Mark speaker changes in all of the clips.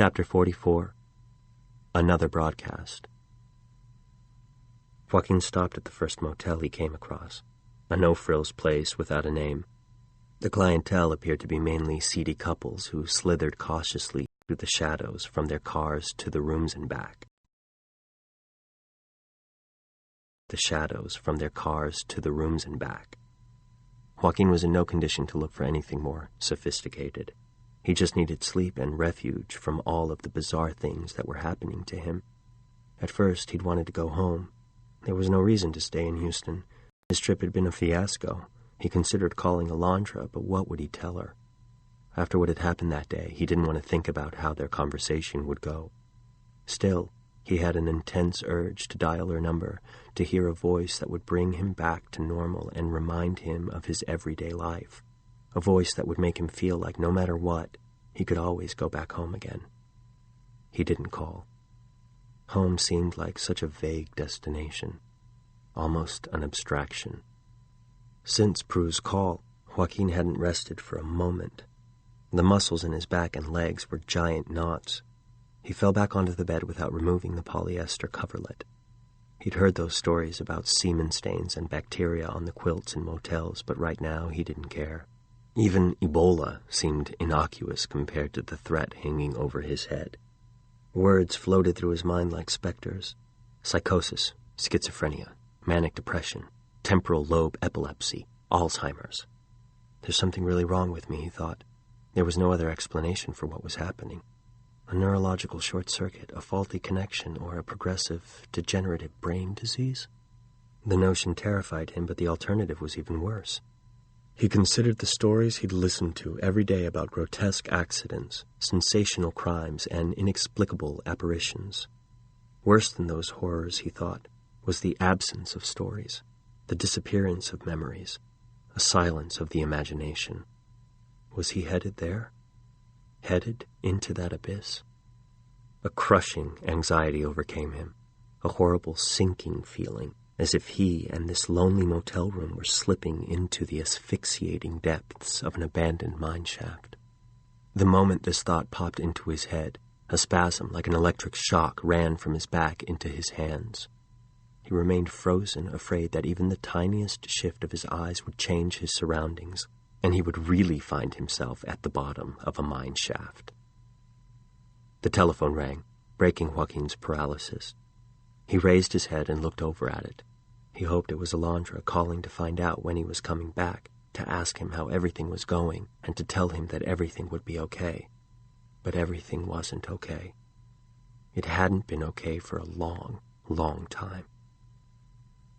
Speaker 1: Chapter 44. Another Broadcast. Joaquin stopped at the first motel he came across, a no-frills place without a name. The clientele appeared to be mainly seedy couples who slithered cautiously through the shadows from their cars to the rooms and back. Joaquin was in no condition to look for anything more sophisticated. He just needed sleep and refuge from all of the bizarre things that were happening to him. At first, he'd wanted to go home. There was no reason to stay in Houston. His trip had been a fiasco. He considered calling Alondra, but what would he tell her? After what had happened that day, he didn't want to think about how their conversation would go. Still, he had an intense urge to dial her number, to hear a voice that would bring him back to normal and remind him of his everyday life. A voice that would make him feel like no matter what, he could always go back home again. He didn't call. Home seemed like such a vague destination, almost an abstraction. Since Prue's call, Joaquin hadn't rested for a moment. The muscles in his back and legs were giant knots. He fell back onto the bed without removing the polyester coverlet. He'd heard those stories about semen stains and bacteria on the quilts in motels, but right now he didn't care. Even Ebola seemed innocuous compared to the threat hanging over his head. Words floated through his mind like specters. Psychosis, schizophrenia, manic depression, temporal lobe epilepsy, Alzheimer's. There's something really wrong with me, he thought. There was no other explanation for what was happening. A neurological short circuit, a faulty connection, or a progressive, degenerative brain disease? The notion terrified him, but the alternative was even worse. He considered the stories he'd listened to every day about grotesque accidents, sensational crimes, and inexplicable apparitions. Worse than those horrors, he thought, was the absence of stories, the disappearance of memories, a silence of the imagination. Was he headed there? Headed into that abyss? A crushing anxiety overcame him, a horrible sinking feeling, as if he and this lonely motel room were slipping into the asphyxiating depths of an abandoned mineshaft. The moment this thought popped into his head, a spasm like an electric shock ran from his back into his hands. He remained frozen, afraid that even the tiniest shift of his eyes would change his surroundings, and he would really find himself at the bottom of a mine shaft. The telephone rang, breaking Joaquin's paralysis. He raised his head and looked over at it. He hoped it was Alondra calling to find out when he was coming back, to ask him how everything was going, and to tell him that everything would be okay. But everything wasn't okay. It hadn't been okay for a long, long time.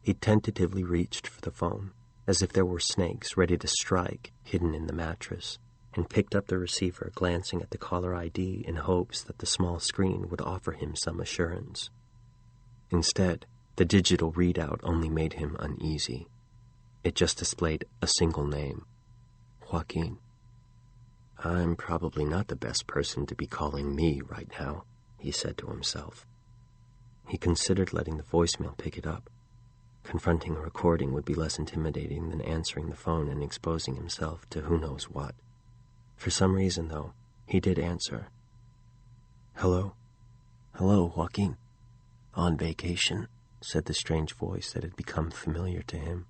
Speaker 1: He tentatively reached for the phone, as if there were snakes ready to strike hidden in the mattress, and picked up the receiver, glancing at the caller ID in hopes that the small screen would offer him some assurance. Instead, the digital readout only made him uneasy. It just displayed a single name, Joaquin. I'm probably not the best person to be calling me right now, he said to himself. He considered letting the voicemail pick it up. Confronting a recording would be less intimidating than answering the phone and exposing himself to who knows what. For some reason, though, he did answer. Hello? Hello, Joaquin. On vacation, said the strange voice that had become familiar to him.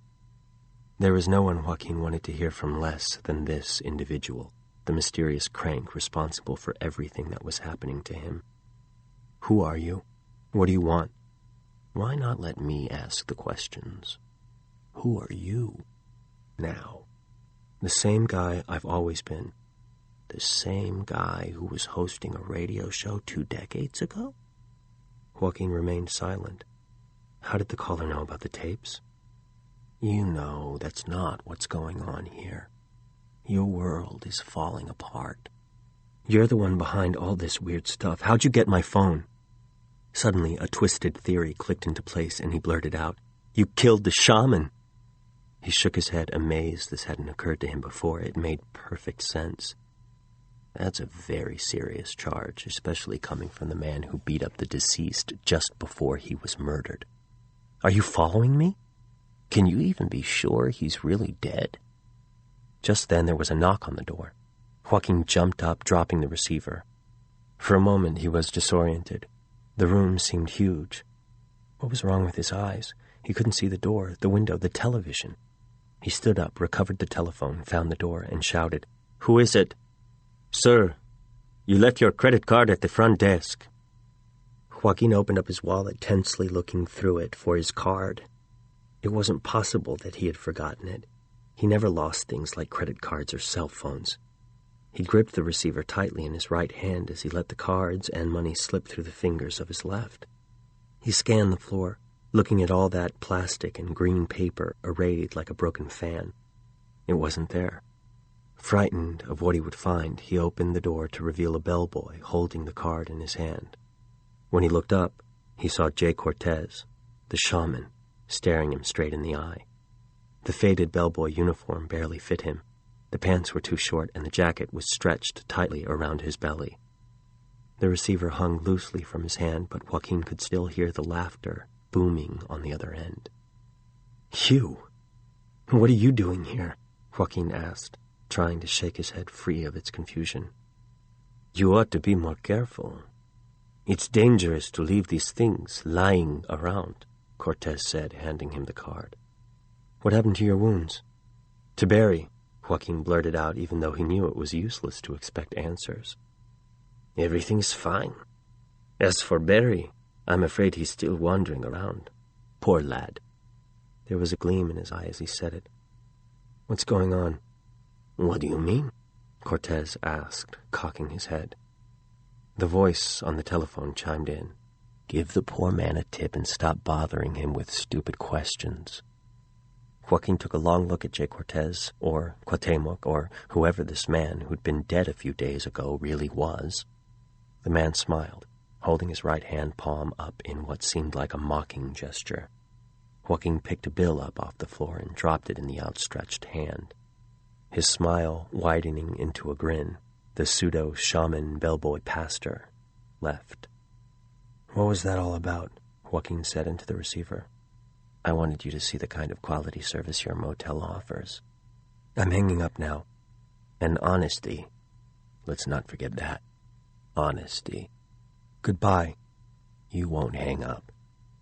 Speaker 1: There was no one Joaquin wanted to hear from less than this individual, the mysterious crank responsible for everything that was happening to him. Who are you? What do you want? Why not let me ask the questions? Who are you? Now. The same guy I've always been. The same guy who was hosting a radio show 2 decades ago? Joaquin remained silent. How did the caller know about the tapes? You know that's not what's going on here. Your world is falling apart. You're the one behind all this weird stuff. How'd you get my phone? Suddenly, a twisted theory clicked into place, and he blurted out, You killed the shaman! He shook his head, amazed this hadn't occurred to him before. It made perfect sense. That's a very serious charge, especially coming from the man who beat up the deceased just before he was murdered. Are you following me? Can you even be sure he's really dead? Just then there was a knock on the door. Joaquin jumped up, dropping the receiver. For a moment he was disoriented. The room seemed huge. What was wrong with his eyes? He couldn't see the door, the window, the television. He stood up, recovered the telephone, found the door, and shouted, "Who is it?" "Sir, you left your credit card at the front desk." Joaquin opened up his wallet, tensely looking through it for his card. It wasn't possible that he had forgotten it. He never lost things like credit cards or cell phones. He gripped the receiver tightly in his right hand as he let the cards and money slip through the fingers of his left. He scanned the floor, looking at all that plastic and green paper arrayed like a broken fan. It wasn't there. Frightened of what he would find, he opened the door to reveal a bellboy holding the card in his hand. When he looked up, he saw Jay Cortez, the shaman, staring him straight in the eye. The faded bellboy uniform barely fit him. The pants were too short, and the jacket was stretched tightly around his belly. The receiver hung loosely from his hand, but Joaquin could still hear the laughter booming on the other end. "You? What are you doing here?" Joaquin asked, trying to shake his head free of its confusion. "You ought to be more careful. It's dangerous to leave these things lying around," Cortez said, handing him the card. "What happened to your wounds?" "To Barry," Joaquin blurted out, even though he knew it was useless to expect answers. "Everything's fine. As for Barry, I'm afraid he's still wandering around. Poor lad." There was a gleam in his eye as he said it. "What's going on?" "What do you mean?" Cortez asked, cocking his head. The voice on the telephone chimed in. "Give the poor man a tip and stop bothering him with stupid questions." Joaquin took a long look at Jay Cortez, or Cuauhtemoc, or whoever this man who'd been dead a few days ago really was. The man smiled, holding his right hand palm up in what seemed like a mocking gesture. Joaquin picked a bill up off the floor and dropped it in the outstretched hand. His smile widening into a grin, the pseudo-shaman bellboy pastor left. "What was that all about?" Joaquin said into the receiver. "I wanted you to see the kind of quality service your motel offers. I'm hanging up now. And honesty. Let's not forget that. Honesty." "Goodbye." "You won't hang up.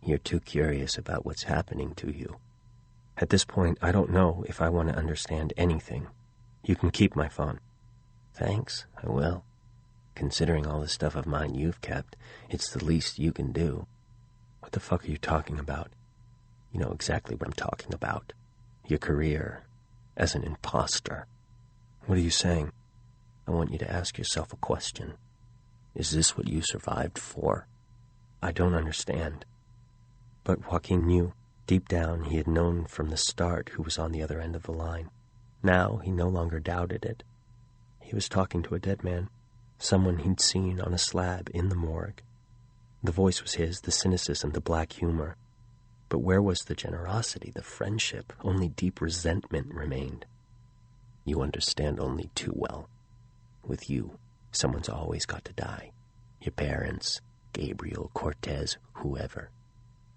Speaker 1: You're too curious about what's happening to you." "At this point, I don't know if I want to understand anything. You can keep my phone." "Thanks, I will. Considering all the stuff of mine you've kept, it's the least you can do." "What the fuck are you talking about?" "You know exactly what I'm talking about. Your career as an imposter." "What are you saying?" "I want you to ask yourself a question. Is this what you survived for?" "I don't understand." But Joaquin knew. Deep down, he had known from the start who was on the other end of the line. Now he no longer doubted it. He was talking to a dead man, someone he'd seen on a slab in the morgue. The voice was his, the cynicism, the black humor. But where was the generosity, the friendship? Only deep resentment remained. "You understand only too well. With you, someone's always got to die. Your parents, Gabriel, Cortez, whoever.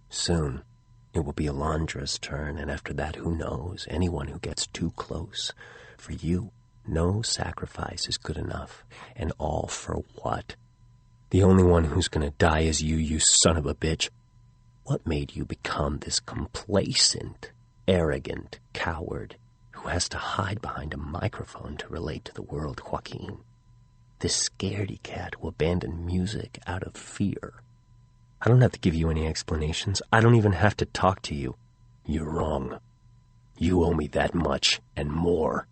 Speaker 1: Soon, it will be Alondra's turn, and after that, who knows? Anyone who gets too close. For you, no sacrifice is good enough. And all for what? The only one who's gonna die is you, you son of a bitch. What made you become this complacent, arrogant coward who has to hide behind a microphone to relate to the world, Joaquin? This scaredy cat who abandoned music out of fear. I don't have to give you any explanations. I don't even have to talk to you. You're wrong. You owe me that much and more."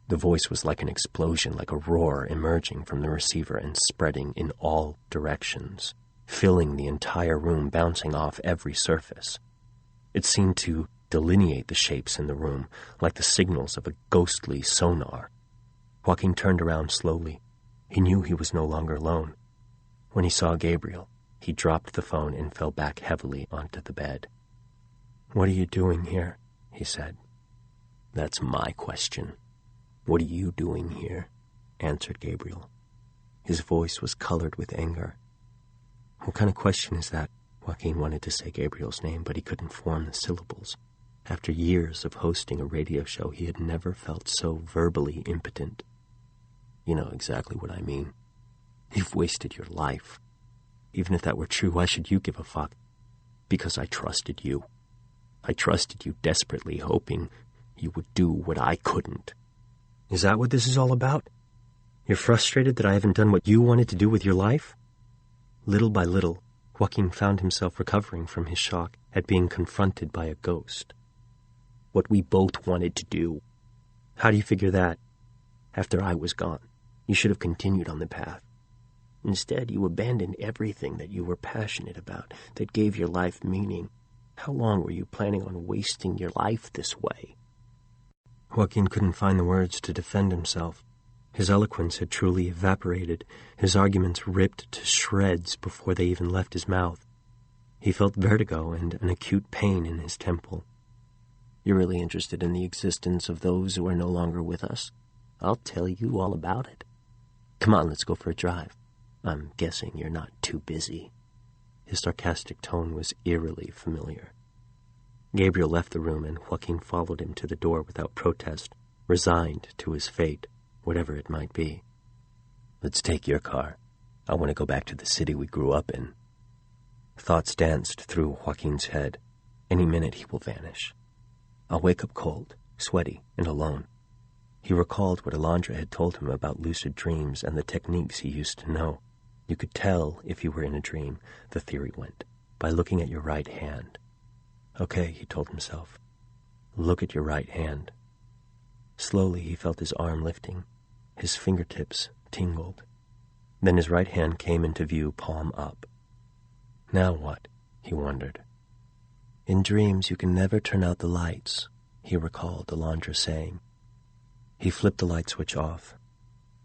Speaker 1: The voice was like an explosion, like a roar emerging from the receiver and spreading in all directions, filling the entire room, bouncing off every surface. It seemed to delineate the shapes in the room, like the signals of a ghostly sonar. Joaquin turned around slowly. He knew he was no longer alone. When he saw Gabriel, he dropped the phone and fell back heavily onto the bed. "What are you doing here?" he said. "That's my question. What are you doing here?" answered Gabriel. His voice was colored with anger. "What kind of question is that?" Joaquin wanted to say Gabriel's name, but he couldn't form the syllables. After years of hosting a radio show, he had never felt so verbally impotent. "You know exactly what I mean." You've wasted your life. Even if that were true, why should you give a fuck? Because I trusted you. I trusted you desperately, hoping you would do what I couldn't. Is that what this is all about? You're frustrated that I haven't done what you wanted to do with your life? Little by little, Joaquin found himself recovering from his shock at being confronted by a ghost. What we both wanted to do. How do you figure that? After I was gone, you should have continued on the path. Instead, you abandoned everything that you were passionate about, that gave your life meaning. How long were you planning on wasting your life this way? Joaquin couldn't find the words to defend himself. His eloquence had truly evaporated, his arguments ripped to shreds before they even left his mouth. He felt vertigo and an acute pain in his temple. You're really interested in the existence of those who are no longer with us? I'll tell you all about it. Come on, let's go for a drive. I'm guessing you're not too busy. His sarcastic tone was eerily familiar. Gabriel left the room, and Joaquin followed him to the door without protest, resigned to his fate, whatever it might be. Let's take your car. I want to go back to the city we grew up in. Thoughts danced through Joaquin's head. Any minute he will vanish. I'll wake up cold, sweaty, and alone. He recalled what Alondra had told him about lucid dreams and the techniques he used to know. You could tell if you were in a dream, the theory went, by looking at your right hand. Okay, he told himself. Look at your right hand. Slowly he felt his arm lifting. His fingertips tingled. Then his right hand came into view, palm up. Now what? He wondered. In dreams you can never turn out the lights, he recalled Alondra saying. He flipped the light switch off.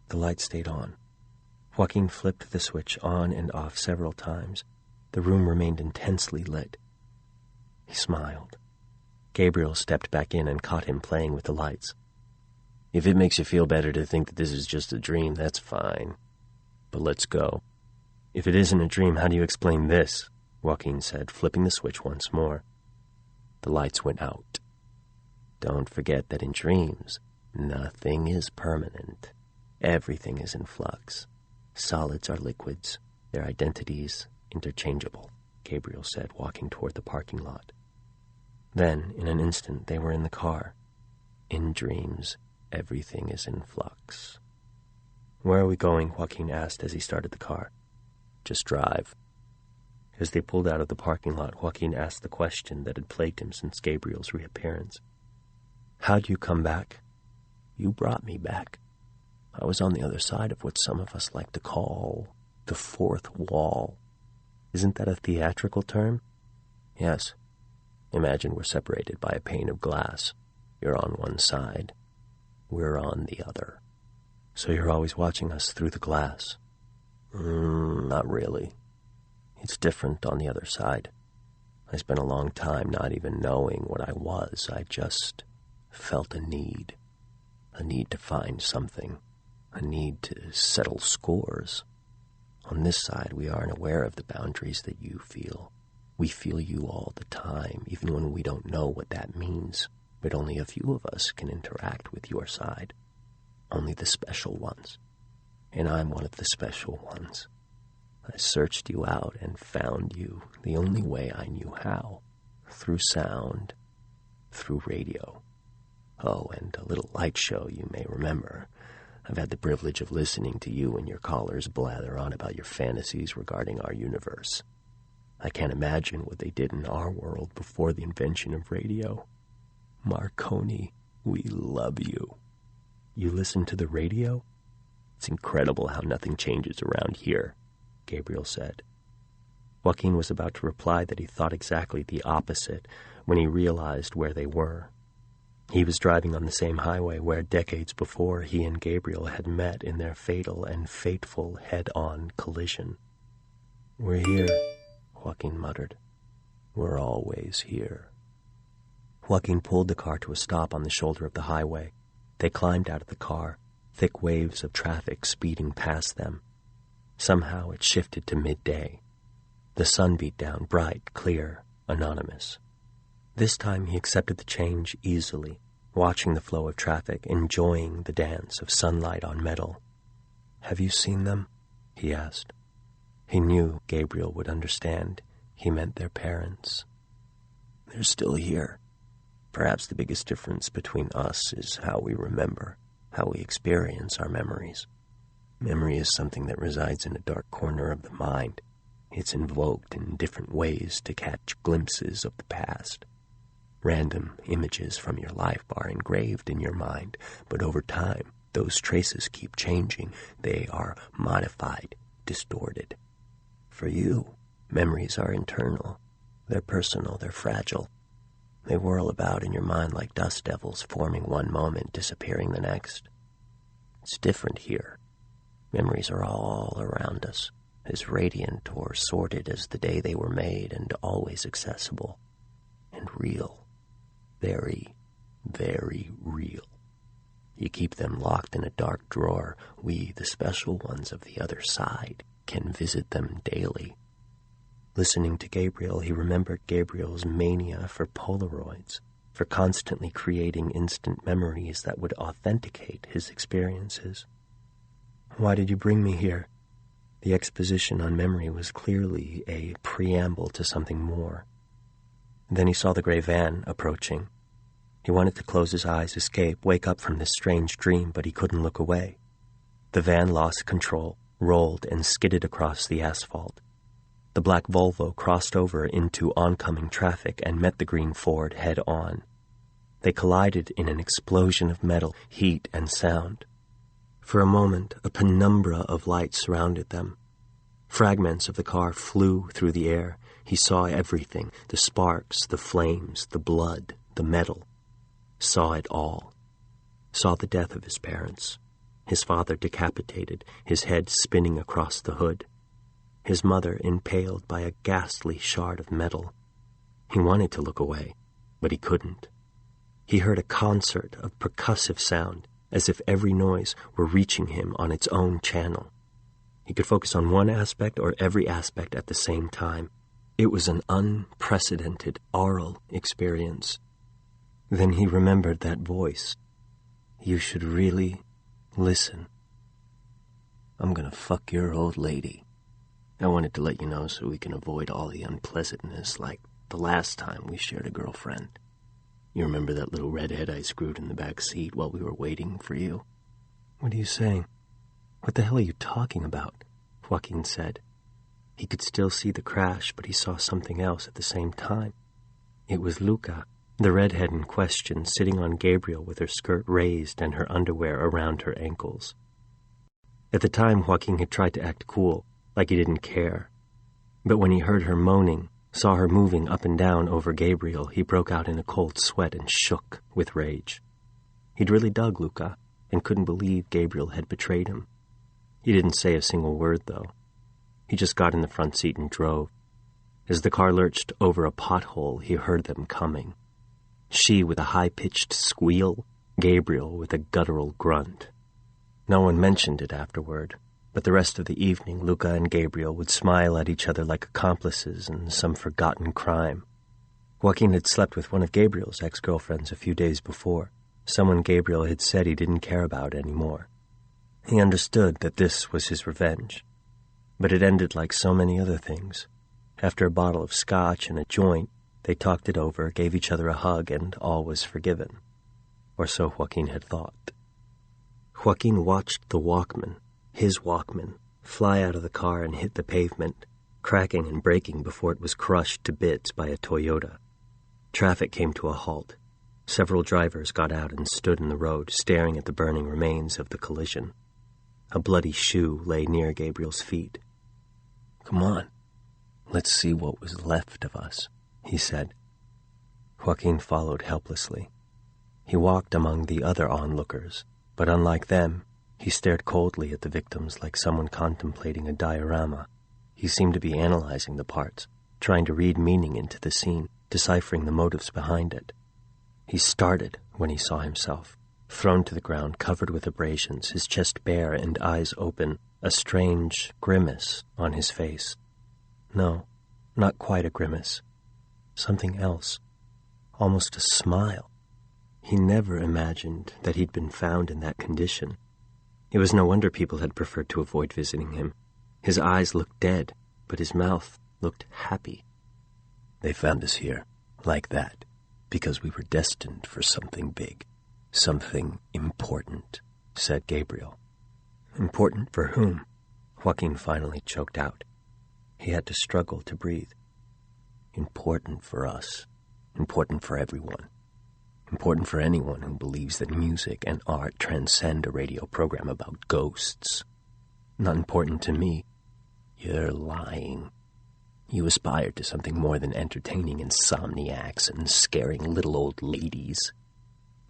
Speaker 1: The light stayed on. Joaquin flipped the switch on and off several times. The room remained intensely lit. He smiled. Gabriel stepped back in and caught him playing with the lights. If it makes you feel better to think that this is just a dream, that's fine. But let's go. If it isn't a dream, how do you explain this? Joaquin said, flipping the switch once more. The lights went out. Don't forget that in dreams, nothing is permanent. Everything is in flux. Solids are liquids, their identities interchangeable, Gabriel said, walking toward the parking lot. Then, in an instant, they were in the car. In dreams, everything is in flux. Where are we going? Joaquin asked as he started the car. Just drive. As they pulled out of the parking lot, Joaquin asked the question that had plagued him since Gabriel's reappearance. How'd you come back? You brought me back. I was on the other side of what some of us like to call the fourth wall. Isn't that a theatrical term? Yes. Imagine we're separated by a pane of glass. You're on one side. We're on the other. So you're always watching us through the glass? Not really. It's different on the other side. I spent a long time not even knowing what I was. I just felt a need to find something. A need to settle scores. On this side, we aren't aware of the boundaries that you feel. We feel you all the time, even when we don't know what that means. But only a few of us can interact with your side. Only the special ones. And I'm one of the special ones. I searched you out and found you the only way I knew how. Through sound. Through radio. Oh, and a little light show you may remember. I've had the privilege of listening to you and your callers blather on about your fantasies regarding our universe. I can't imagine what they did in our world before the invention of radio. Marconi, we love you. You listen to the radio? It's incredible how nothing changes around here, Gabriel said. Joaquin was about to reply that he thought exactly the opposite when he realized where they were. He was driving on the same highway where decades before he and Gabriel had met in their fatal and fateful head-on collision. We're here, Joaquin muttered. We're always here. Joaquin pulled the car to a stop on the shoulder of the highway. They climbed out of the car, thick waves of traffic speeding past them. Somehow it shifted to midday. The sun beat down, bright, clear, anonymous. This time he accepted the change easily, watching the flow of traffic, enjoying the dance of sunlight on metal. Have you seen them? he asked. He knew Gabriel would understand. He meant their parents. They're still here. Perhaps the biggest difference between us is how we remember, how we experience our memories. Memory is something that resides in a dark corner of the mind. It's invoked in different ways to catch glimpses of the past. Random images from your life are engraved in your mind, but over time, those traces keep changing. They are modified, distorted. For you, memories are internal. They're personal, they're fragile. They whirl about in your mind like dust devils, forming one moment, disappearing the next. It's different here. Memories are all around us, as radiant or sordid as the day they were made, and always accessible. And real. Very, very real. You keep them locked in a dark drawer. We, the special ones of the other side, can visit them daily. Listening to Gabriel, he remembered Gabriel's mania for Polaroids, for constantly creating instant memories that would authenticate his experiences. Why did you bring me here? The exposition on memory was clearly a preamble to something more. Then he saw the gray van approaching. He wanted to close his eyes, escape, wake up from this strange dream, but he couldn't look away. The van lost control, rolled, and skidded across the asphalt. The black Volvo crossed over into oncoming traffic and met the green Ford head-on. They collided in an explosion of metal, heat, and sound. For a moment, a penumbra of light surrounded them. Fragments of the car flew through the air. He saw everything, the sparks, the flames, the blood, the metal. Saw it all. Saw the death of his parents. His father decapitated, his head spinning across the hood. His mother impaled by a ghastly shard of metal. He wanted to look away, but he couldn't. He heard a concert of percussive sound, as if every noise were reaching him on its own channel. He could focus on one aspect or every aspect at the same time. It was an unprecedented aural experience. Then he remembered that voice. You should really listen. I'm gonna fuck your old lady. I wanted to let you know so we can avoid all the unpleasantness like the last time we shared a girlfriend. You remember that little redhead I screwed in the back seat while we were waiting for you? What are you saying? What the hell are you talking about? Joaquin said. He could still see the crash, but he saw something else at the same time. It was Luca, the redhead in question, sitting on Gabriel with her skirt raised and her underwear around her ankles. At the time, Joaquin had tried to act cool, like he didn't care. But when he heard her moaning, saw her moving up and down over Gabriel, he broke out in a cold sweat and shook with rage. He'd really dug Luca, and couldn't believe Gabriel had betrayed him. He didn't say a single word, though. He just got in the front seat and drove. As the car lurched over a pothole, he heard them coming. She with a high-pitched squeal, Gabriel with a guttural grunt. No one mentioned it afterward, but the rest of the evening Luca and Gabriel would smile at each other like accomplices in some forgotten crime. Joaquin had slept with one of Gabriel's ex-girlfriends a few days before, someone Gabriel had said he didn't care about anymore. He understood that this was his revenge, but it ended like so many other things. After a bottle of scotch and a joint, they talked it over, gave each other a hug, and all was forgiven. Or so Joaquin had thought. Joaquin watched the Walkman, his Walkman, fly out of the car and hit the pavement, cracking and breaking before it was crushed to bits by a Toyota. Traffic came to a halt. Several drivers got out and stood in the road, staring at the burning remains of the collision. A bloody shoe lay near Gabriel's feet. Come on, let's see what was left of us, he said. Joaquin followed helplessly. He walked among the other onlookers, but unlike them, he stared coldly at the victims like someone contemplating a diorama. He seemed to be analyzing the parts, trying to read meaning into the scene, deciphering the motives behind it. He started when he saw himself, thrown to the ground, covered with abrasions, his chest bare and eyes open, a strange grimace on his face. No, not quite a grimace. Something else. Almost a smile. He never imagined that he'd been found in that condition. It was no wonder people had preferred to avoid visiting him. His eyes looked dead, but his mouth looked happy. "They found us here, like that, because we were destined for something big, something important," said Gabriel. "Important for whom?" Joaquin finally choked out. He had to struggle to breathe. "Important for us. Important for everyone. Important for anyone who believes that music and art transcend a radio program about ghosts. Not important to me. You're lying. You aspired to something more than entertaining insomniacs and scaring little old ladies.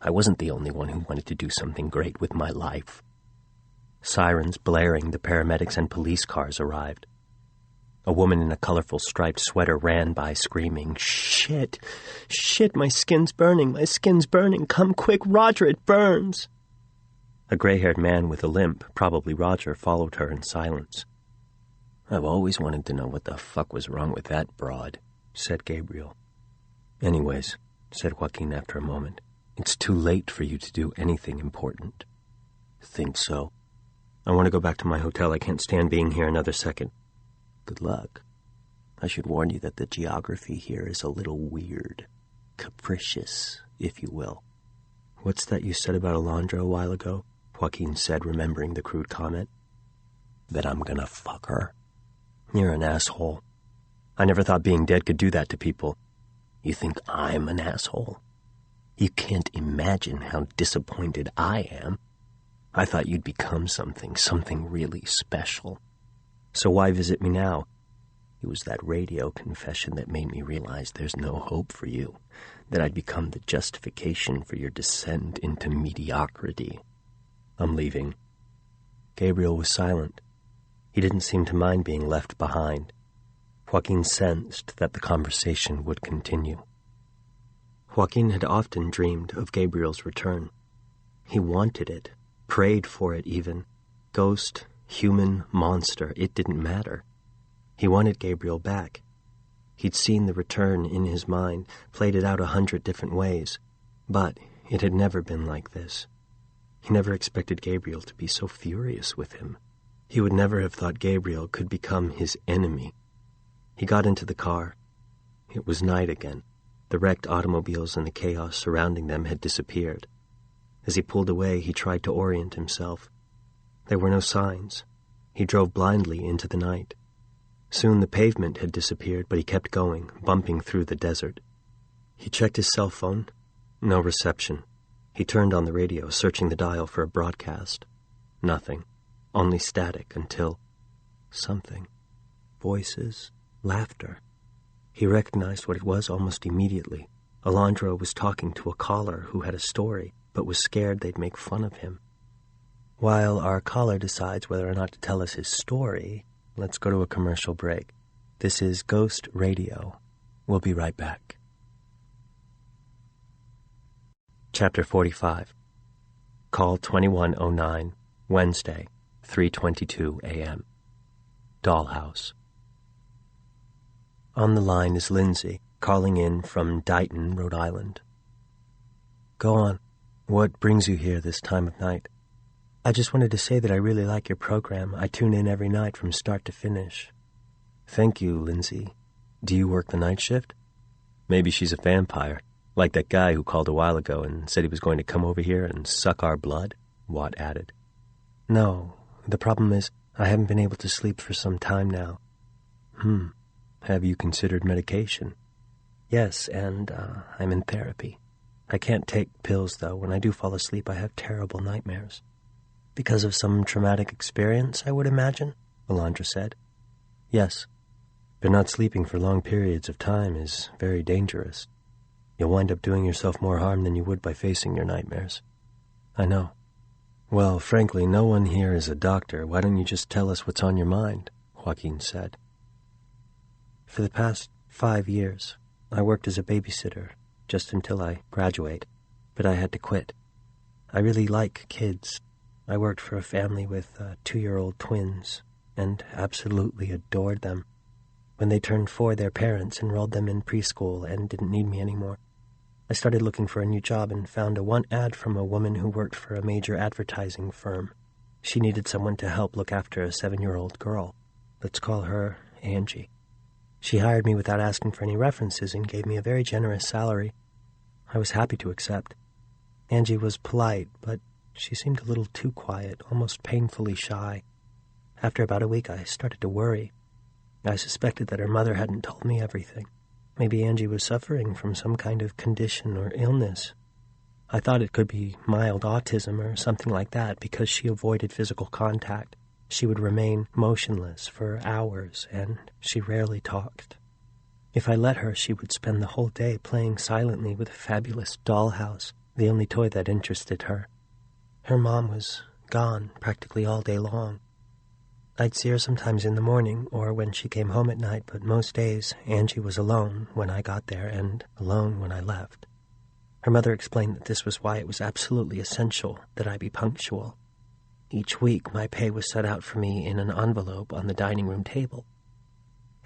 Speaker 1: I wasn't the only one who wanted to do something great with my life." Sirens blaring, the paramedics and police cars arrived. A woman in a colorful striped sweater ran by screaming, "Shit! Shit, my skin's burning! My skin's burning! Come quick, Roger, it burns!" A gray-haired man with a limp, probably Roger, followed her in silence. "I've always wanted to know what the fuck was wrong with that broad," said Gabriel. "Anyways," said Joaquin after a moment, "it's too late for you to do anything important." "Think so?" "I want to go back to my hotel. I can't stand being here another second." "Good luck. I should warn you that the geography here is a little weird. Capricious, if you will." "What's that you said about Alondra a while ago?" Joaquin said, remembering the crude comment. "That I'm gonna fuck her." "You're an asshole. I never thought being dead could do that to people." "You think I'm an asshole? You can't imagine how disappointed I am. I thought you'd become something really special. So why visit me now?" "It was that radio confession that made me realize there's no hope for you, that I'd become the justification for your descent into mediocrity." "I'm leaving." Gabriel was silent. He didn't seem to mind being left behind. Joaquin sensed that the conversation would continue. Joaquin had often dreamed of Gabriel's return. He wanted it, prayed for it even. Ghost, human, monster, it didn't matter. He wanted Gabriel back. He'd seen the return in his mind, played it out 100 different ways, but it had never been like this. He never expected Gabriel to be so furious with him. He would never have thought Gabriel could become his enemy. He got into the car. It was night again. The wrecked automobiles and the chaos surrounding them had disappeared. As he pulled away, he tried to orient himself. There were no signs. He drove blindly into the night. Soon the pavement had disappeared, but he kept going, bumping through the desert. He checked his cell phone. No reception. He turned on the radio, searching the dial for a broadcast. Nothing. Only static until... something. Voices. Laughter. He recognized what it was almost immediately. Alondra was talking to a caller who had a story, but was scared they'd make fun of him. While our caller decides whether or not to tell us his story, let's go to a commercial break. This is Ghost Radio. We'll be right back. Chapter 45. Call 2109, Wednesday, 3:22 a.m. Dollhouse. On the line is Lindsay, calling in from Dighton, Rhode Island. Go on. What brings you here this time of night? I just wanted to say that I really like your program. I tune in every night from start to finish. Thank you, Lindsay. Do you work the night shift? Maybe she's a vampire, like that guy who called a while ago and said he was going to come over here and suck our blood, Watt added. No, the problem is I haven't been able to sleep for some time now. Have you considered medication? Yes, and I'm in therapy. I can't take pills, though. When I do fall asleep, I have terrible nightmares. Because of some traumatic experience, I would imagine, Alondra said. Yes, but not sleeping for long periods of time is very dangerous. You'll wind up doing yourself more harm than you would by facing your nightmares. I know. Well, frankly, no one here is a doctor. Why don't you just tell us what's on your mind? Joaquin said. For the past 5 years, I worked as a babysitter, just until I graduate, but I had to quit. I really like kids. I worked for a family with 2-year-old twins, and absolutely adored them. When they turned 4, their parents enrolled them in preschool and didn't need me anymore. I started looking for a new job and found one ad from a woman who worked for a major advertising firm. She needed someone to help look after a 7-year-old girl. Let's call her Angie. She hired me without asking for any references and gave me a very generous salary. I was happy to accept. Angie was polite, but she seemed a little too quiet, almost painfully shy. After about a week, I started to worry. I suspected that her mother hadn't told me everything. Maybe Angie was suffering from some kind of condition or illness. I thought it could be mild autism or something like that because she avoided physical contact. She would remain motionless for hours, and she rarely talked. If I let her, she would spend the whole day playing silently with a fabulous dollhouse, the only toy that interested her. Her mom was gone practically all day long. I'd see her sometimes in the morning or when she came home at night, but most days Angie was alone when I got there and alone when I left. Her mother explained that this was why it was absolutely essential that I be punctual. Each week, my pay was set out for me in an envelope on the dining room table.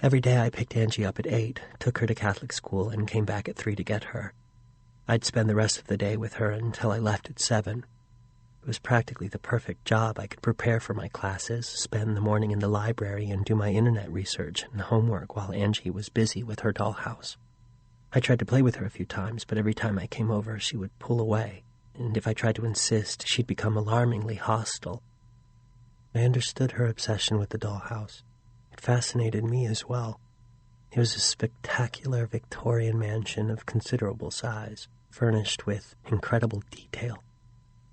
Speaker 1: Every day I picked Angie up at 8, took her to Catholic school, and came back at 3 to get her. I'd spend the rest of the day with her until I left at 7. It was practically the perfect job. I could prepare for my classes, spend the morning in the library, and do my internet research and homework while Angie was busy with her dollhouse. I tried to play with her a few times, but every time I came over, she would pull away, and if I tried to insist, she'd become alarmingly hostile. I understood her obsession with the dollhouse. It fascinated me as well. It was a spectacular Victorian mansion of considerable size, furnished with incredible detail.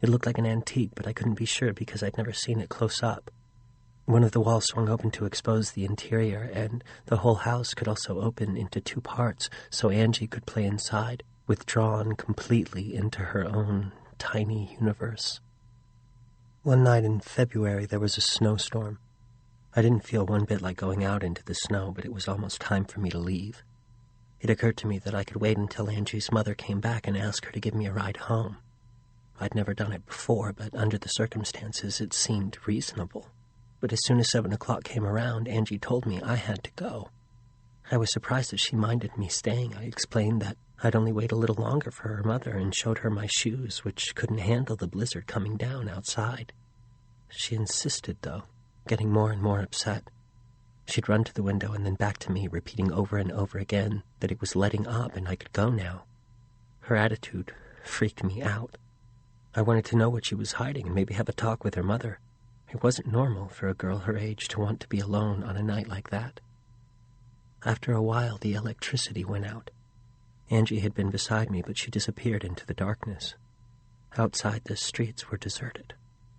Speaker 1: It looked like an antique, but I couldn't be sure because I'd never seen it close up. One of the walls swung open to expose the interior, and the whole house could also open into 2 parts, so Angie could play inside, withdrawn completely into her own tiny universe. One night in February, there was a snowstorm. I didn't feel one bit like going out into the snow, but it was almost time for me to leave. It occurred to me that I could wait until Angie's mother came back and ask her to give me a ride home. I'd never done it before, but under the circumstances it seemed reasonable. But as soon as 7 o'clock came around, Angie told me I had to go. I was surprised that she minded me staying. I explained that I'd only wait a little longer for her mother and showed her my shoes, which couldn't handle the blizzard coming down outside. She insisted, though, getting more and more upset. She'd run to the window and then back to me, repeating over and over again that it was letting up and I could go now. Her attitude freaked me out. I wanted to know what she was hiding and maybe have a talk with her mother. It wasn't normal for a girl her age to want to be alone on a night like that. After a while, the electricity went out. Angie had been beside me, but she disappeared into the darkness. Outside, the streets were deserted.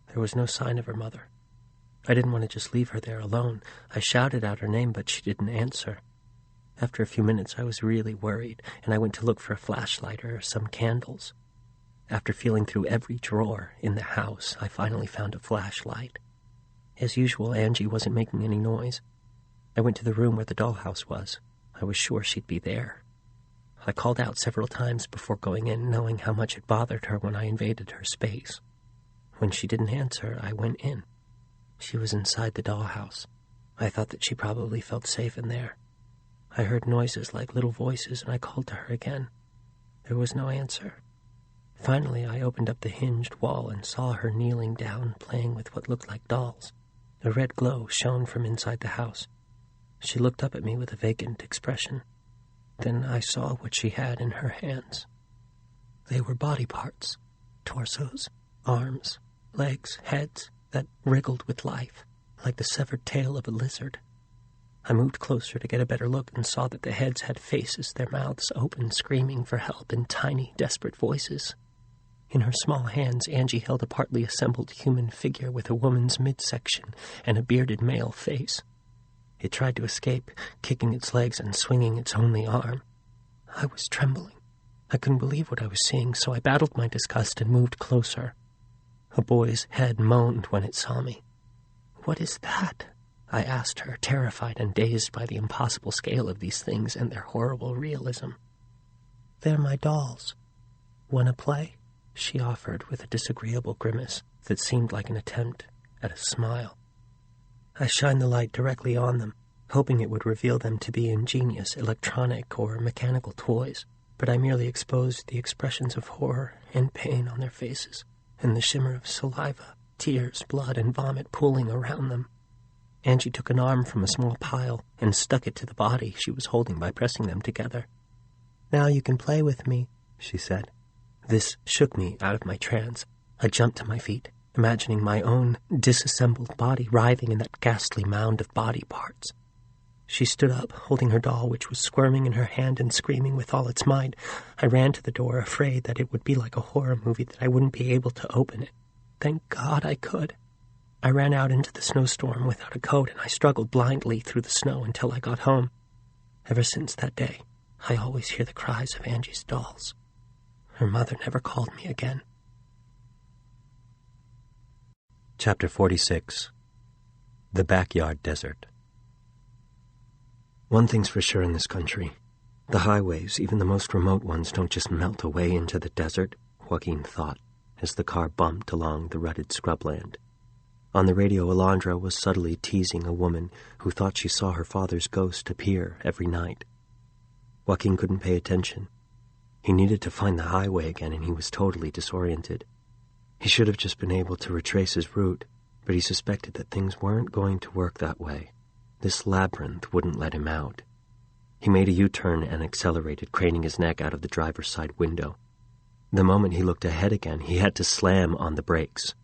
Speaker 1: There was no sign of her mother. I didn't want to just leave her there alone. I shouted out her name, but she didn't answer. After a few minutes, I was really worried, and I went to look for a flashlight or some candles. After feeling through every drawer in the house, I finally found a flashlight. As usual, Angie wasn't making any noise. I went to the room where the dollhouse was. I was sure she'd be there. I called out several times before going in, knowing how much it bothered her when I invaded her space. When she didn't answer, I went in. She was inside the dollhouse. I thought that she probably felt safe in there. I heard noises like little voices, and I called to her again. There was no answer. Finally, I opened up the hinged wall and saw her kneeling down, playing with what looked like dolls. A red glow shone from inside the house. She looked up at me with a vacant expression. Then I saw what she had in her hands. They were body parts, torsos, arms, legs, heads that wriggled with life, like the severed tail of a lizard. I moved closer to get a better look and saw that the heads had faces, their mouths open, screaming for help in tiny, desperate voices. In her small hands, Angie held a partly assembled human figure with a woman's midsection and a bearded male face. It tried to escape, kicking its legs and swinging its only arm. I was trembling. I couldn't believe what I was seeing, so I battled my disgust and moved closer. A boy's head moaned when it saw me. "What is that?" I asked her, terrified and dazed by the impossible scale of these things and their horrible realism. "They're my dolls. Wanna play?" she offered with a disagreeable grimace that seemed like an attempt at a smile. I shined the light directly on them, hoping it would reveal them to be ingenious electronic or mechanical toys, but I merely exposed the expressions of horror and pain on their faces, and the shimmer of saliva, tears, blood, and vomit pooling around them. Angie took an arm from a small pile and stuck it to the body she was holding by pressing them together. "Now you can play with me," she said. This shook me out of my trance. I jumped to my feet, imagining my own disassembled body writhing in that ghastly mound of body parts. She stood up, holding her doll, which was squirming in her hand and screaming with all its might. I ran to the door, afraid that it would be like a horror movie, that I wouldn't be able to open it. Thank God I could. I ran out into the snowstorm without a coat, and I struggled blindly through the snow until I got home. Ever since that day, I always hear the cries of Angie's dolls. Her mother never called me again. Chapter 46. The Backyard Desert. One thing's for sure in this country. The highways, even the most remote ones, don't just melt away into the desert, Joaquin thought, as the car bumped along the rutted scrubland. On the radio, Alondra was subtly teasing a woman who thought she saw her father's ghost appear every night. Joaquin couldn't pay attention. He needed to find the highway again, and he was totally disoriented. He should have just been able to retrace his route, but he suspected that things weren't going to work that way. This labyrinth wouldn't let him out. He made a U-turn and accelerated, craning his neck out of the driver's side window. The moment he looked ahead again, he had to slam on the brakes.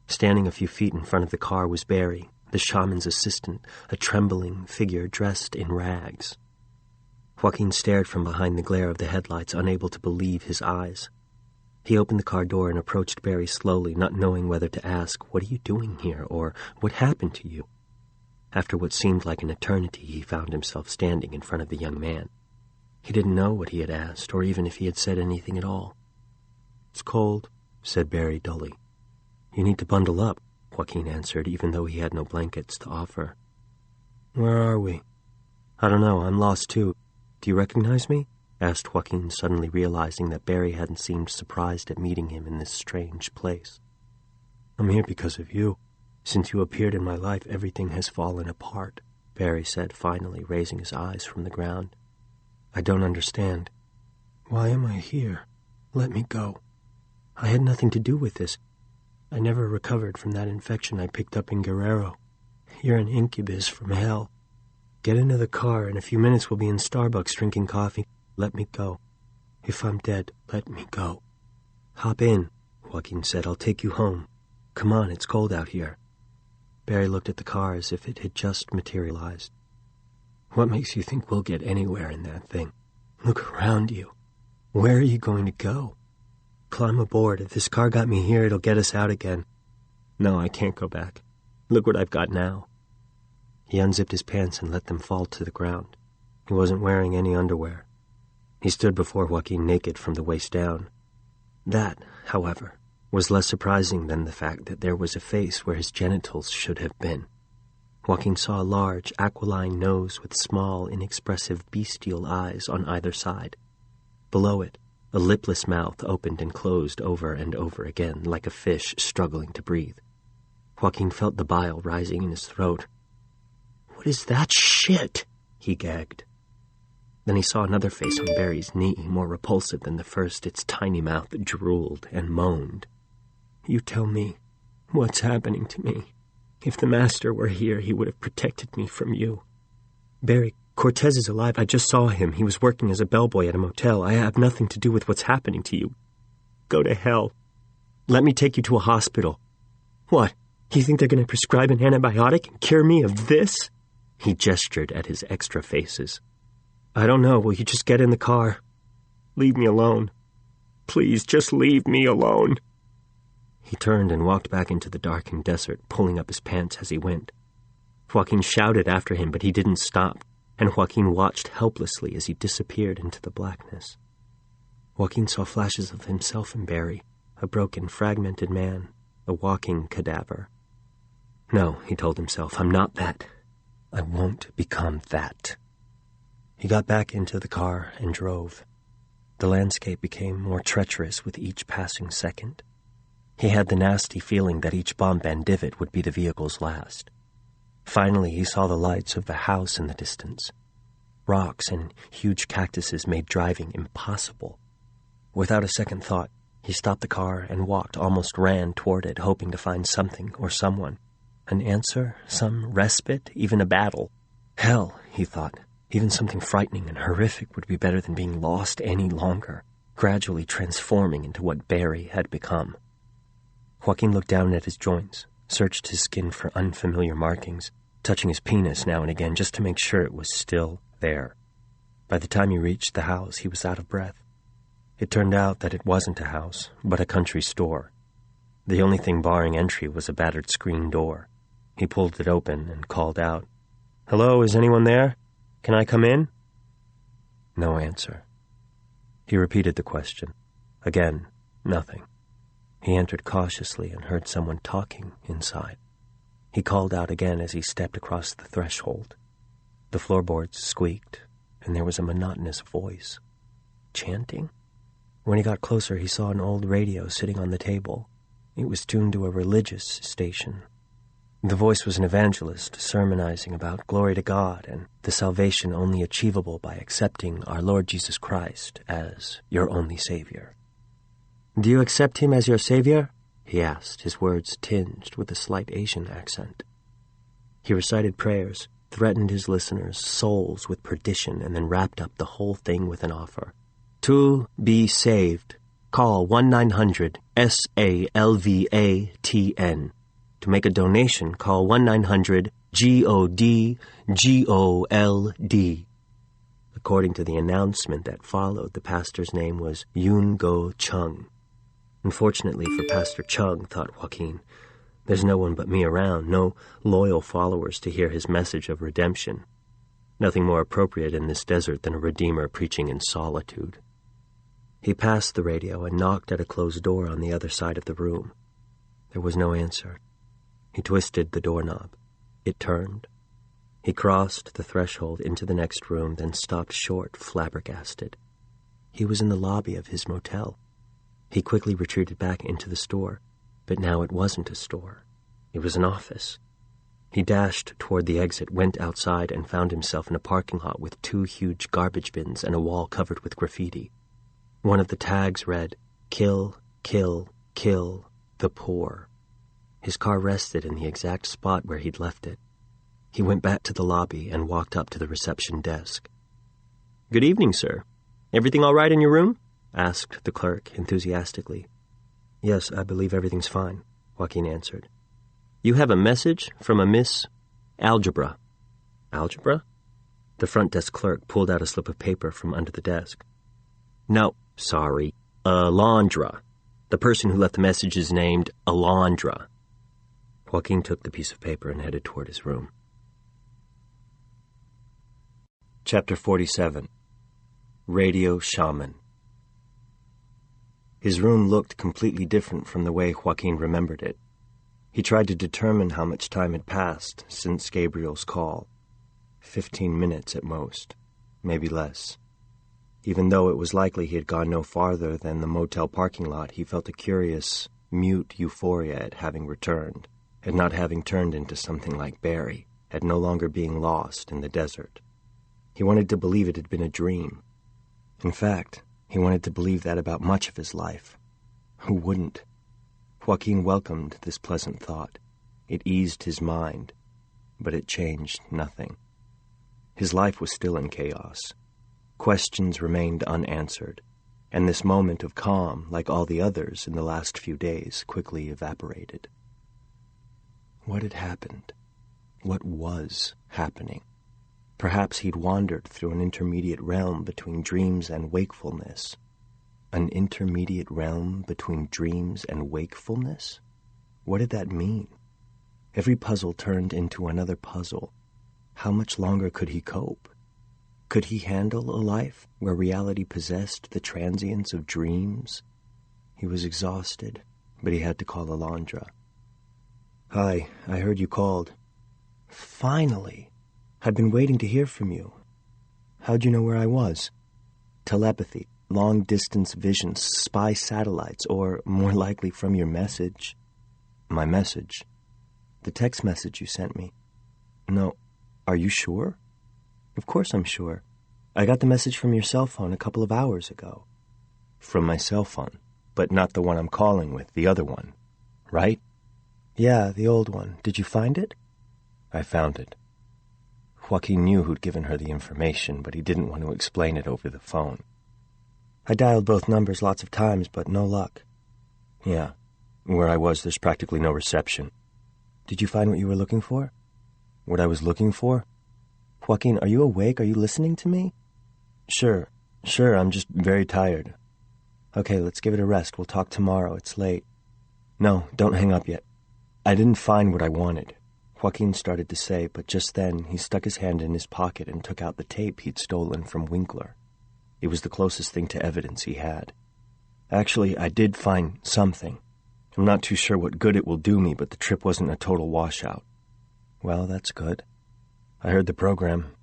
Speaker 1: Standing a few feet in front of the car was Barry, the shaman's assistant, a trembling figure dressed in rags. Joaquin stared from behind the glare of the headlights, unable to believe his eyes. He opened the car door and approached Barry slowly, not knowing whether to ask, "What are you doing here?" or "What happened to you?" After what seemed like an eternity, he found himself standing in front of the young man. He didn't know what he had asked, or even if he had said anything at all. "It's cold," said Barry dully. "You need to bundle up," Joaquin answered, even though he had no blankets to offer. "Where are we?" "I don't know. I'm lost too. Do you recognize me?" asked Joaquin, suddenly realizing that Barry hadn't seemed surprised at meeting him in this strange place. "I'm here because of you. Since you appeared in my life, everything has fallen apart," Barry said, finally raising his eyes from the ground. "I don't understand." "Why am I here? Let me go. I had nothing to do with this. I never recovered from that infection I picked up in Guerrero. You're an incubus from hell. Get into the car. In a few minutes we'll be in Starbucks drinking coffee. Let me go. If I'm dead, let me go." "Hop in," Joaquin said. "I'll take you home. Come on, it's cold out here." Barry looked at the car as if it had just materialized. "What makes you think we'll get anywhere in that thing? Look around you. Where are you going to go?" "Climb aboard. If this car got me here, it'll get us out again." "No, I can't go back. Look what I've got now." He unzipped his pants and let them fall to the ground. He wasn't wearing any underwear. He stood before Joaquin naked from the waist down. That, however, was less surprising than the fact that there was a face where his genitals should have been. Joaquin saw a large, aquiline nose with small, inexpressive, bestial eyes on either side. Below it, a lipless mouth opened and closed over and over again, like a fish struggling to breathe. Joaquin felt the bile rising in his throat. "What is that shit?" he gagged. Then he saw another face on Barry's knee, more repulsive than the first. Its tiny mouth drooled and moaned. "You tell me, what's happening to me? If the master were here, he would have protected me from you." "Barry, Cortez is alive. I just saw him. He was working as a bellboy at a motel. I have nothing to do with what's happening to you. Go to hell. Let me take you to a hospital." "What? You think they're going to prescribe an antibiotic and cure me of this?" He gestured at his extra faces. "I don't know. Will you just get in the car?" "Leave me alone. Please, just leave me alone." He turned and walked back into the darkened desert, pulling up his pants as he went. Joaquin shouted after him, but he didn't stop, and Joaquin watched helplessly as he disappeared into the blackness. Joaquin saw flashes of himself and Barry, a broken, fragmented man, a walking cadaver. "No," he told himself, "I'm not that. I won't become that." He got back into the car and drove. The landscape became more treacherous with each passing second. He had the nasty feeling that each bump and divot would be the vehicle's last. Finally, he saw the lights of the house in the distance. Rocks and huge cactuses made driving impossible. Without a second thought, he stopped the car and walked, almost ran toward it, hoping to find something or someone. An answer, some respite, even a battle. Hell, he thought, even something frightening and horrific would be better than being lost any longer, gradually transforming into what Barry had become. Joaquin looked down at his joints, searched his skin for unfamiliar markings, touching his penis now and again just to make sure it was still there. By the time he reached the house, he was out of breath. It turned out that it wasn't a house, but a country store. The only thing barring entry was a battered screen door. He pulled it open and called out, "Hello, is anyone there? Can I come in?" No answer. He repeated the question. Again, nothing. He entered cautiously and heard someone talking inside. He called out again as he stepped across the threshold. The floorboards squeaked, and there was a monotonous voice. Chanting? When he got closer, he saw an old radio sitting on the table. It was tuned to a religious station. The voice was an evangelist sermonizing about glory to God and the salvation only achievable by accepting our Lord Jesus Christ as your only Savior. "Do you accept him as your Savior?" he asked, his words tinged with a slight Asian accent. He recited prayers, threatened his listeners' souls with perdition, and then wrapped up the whole thing with an offer. "To be saved, call 1-900-SALVATN. To make a donation, call 1-900-GOD-GOLD. According to the announcement that followed, the pastor's name was Yoon Go Chung. Unfortunately for Pastor Chung, thought Joaquin, there's no one but me around, no loyal followers to hear his message of redemption. Nothing more appropriate in this desert than a redeemer preaching in solitude. He passed the radio and knocked at a closed door on the other side of the room. There was no answer. He twisted the doorknob. It turned. He crossed the threshold into the next room, then stopped short, flabbergasted. He was in the lobby of his motel. He quickly retreated back into the store, but now it wasn't a store. It was an office. He dashed toward the exit, went outside, and found himself in a parking lot with 2 huge garbage bins and a wall covered with graffiti. One of the tags read, "Kill, kill, kill the poor." His car rested in the exact spot where he'd left it. He went back to the lobby and walked up to the reception desk. "Good evening, sir. Everything all right in your room?" asked the clerk enthusiastically. "Yes, I believe everything's fine," Joaquin answered. "You have a message from a Miss Algebra." "Algebra?" The front desk clerk pulled out a slip of paper from under the desk. "No, sorry, Alondra. The person who left the message is named Alondra." Joaquin took the piece of paper and headed toward his room. Chapter 47. Radio Shaman. His room looked completely different from the way Joaquin remembered it. He tried to determine how much time had passed since Gabriel's call. 15 minutes at most, maybe less. Even though it was likely he had gone no farther than the motel parking lot, he felt a curious, mute euphoria at having returned, at not having turned into something like Barry, at no longer being lost in the desert. He wanted to believe it had been a dream. In fact, he wanted to believe that about much of his life. Who wouldn't? Joaquin welcomed this pleasant thought. It eased his mind, but it changed nothing. His life was still in chaos. Questions remained unanswered, and this moment of calm, like all the others in the last few days, quickly evaporated. What had happened? What was happening? Perhaps he'd wandered through an intermediate realm between dreams and wakefulness. An intermediate realm between dreams and wakefulness? What did that mean? Every puzzle turned into another puzzle. How much longer could he cope? Could he handle a life where reality possessed the transience of dreams? He was exhausted, but he had to call Alondra. "Hi, I heard you called." "Finally! I'd been waiting to hear from you." "How'd you know where I was?" "Telepathy, long-distance vision, spy satellites, or more likely from your message." "My message?" "The text message you sent me." "No, are you sure?" "Of course I'm sure. I got the message from your cell phone a couple of hours ago." "From my cell phone, but not the one I'm calling with, the other one, right?" Yeah, the old one. Did you find it? I found it. Joaquin knew who'd given her the information, but he didn't want to explain it over the phone. I dialed both numbers lots of times, but no luck. Yeah. Where I was, there's practically no reception. Did you find what you were looking for? What I was looking for? Joaquin, are you awake? Are you listening to me? Sure, I'm just very tired. Okay, let's give it a rest. We'll talk tomorrow. It's late. No, don't hang up yet. I didn't find what I wanted, Joaquin started to say, but just then he stuck his hand in his pocket and took out the tape he'd stolen from Winkler. It was the closest thing to evidence he had. Actually, I did find something. I'm not too sure what good it will do me, but the trip wasn't a total washout. Well, that's good. I heard the program.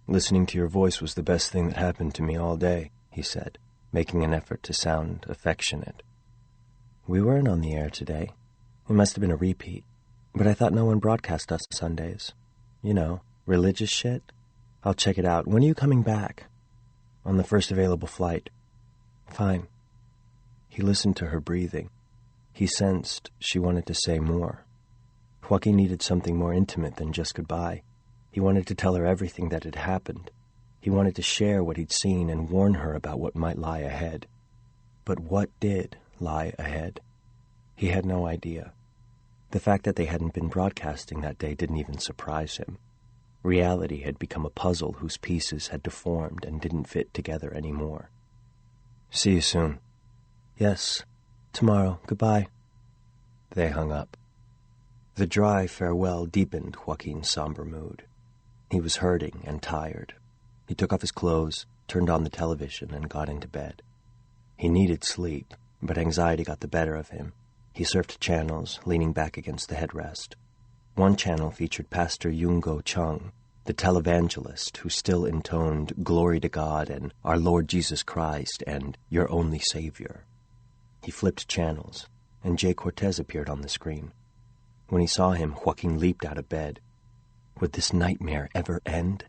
Speaker 1: Listening to your voice was the best thing that happened to me all day, he said, making an effort to sound affectionate. We weren't on the air today. It must have been a repeat. But I thought no one broadcast us Sundays. You know, religious shit. I'll check it out. When are you coming back? On the first available flight. Fine. He listened to her breathing. He sensed she wanted to say more. Joaquin needed something more intimate than just goodbye. He wanted to tell her everything that had happened. He wanted to share what he'd seen and warn her about what might lie ahead. But what did lie ahead? He had no idea. The fact that they hadn't been broadcasting that day didn't even surprise him. Reality had become a puzzle whose pieces had deformed and didn't fit together anymore. See you soon. Yes, tomorrow. Goodbye. They hung up. The dry farewell deepened Joaquin's somber mood. He was hurting and tired. He took off his clothes, turned on the television, and got into bed. He needed sleep, but anxiety got the better of him. He surfed channels, leaning back against the headrest. One channel featured Pastor Yungo Chung, the televangelist who still intoned Glory to God and Our Lord Jesus Christ and Your Only Savior. He flipped channels, and Jay Cortez appeared on the screen. When he saw him, Joaquin leaped out of bed. Would this nightmare ever end?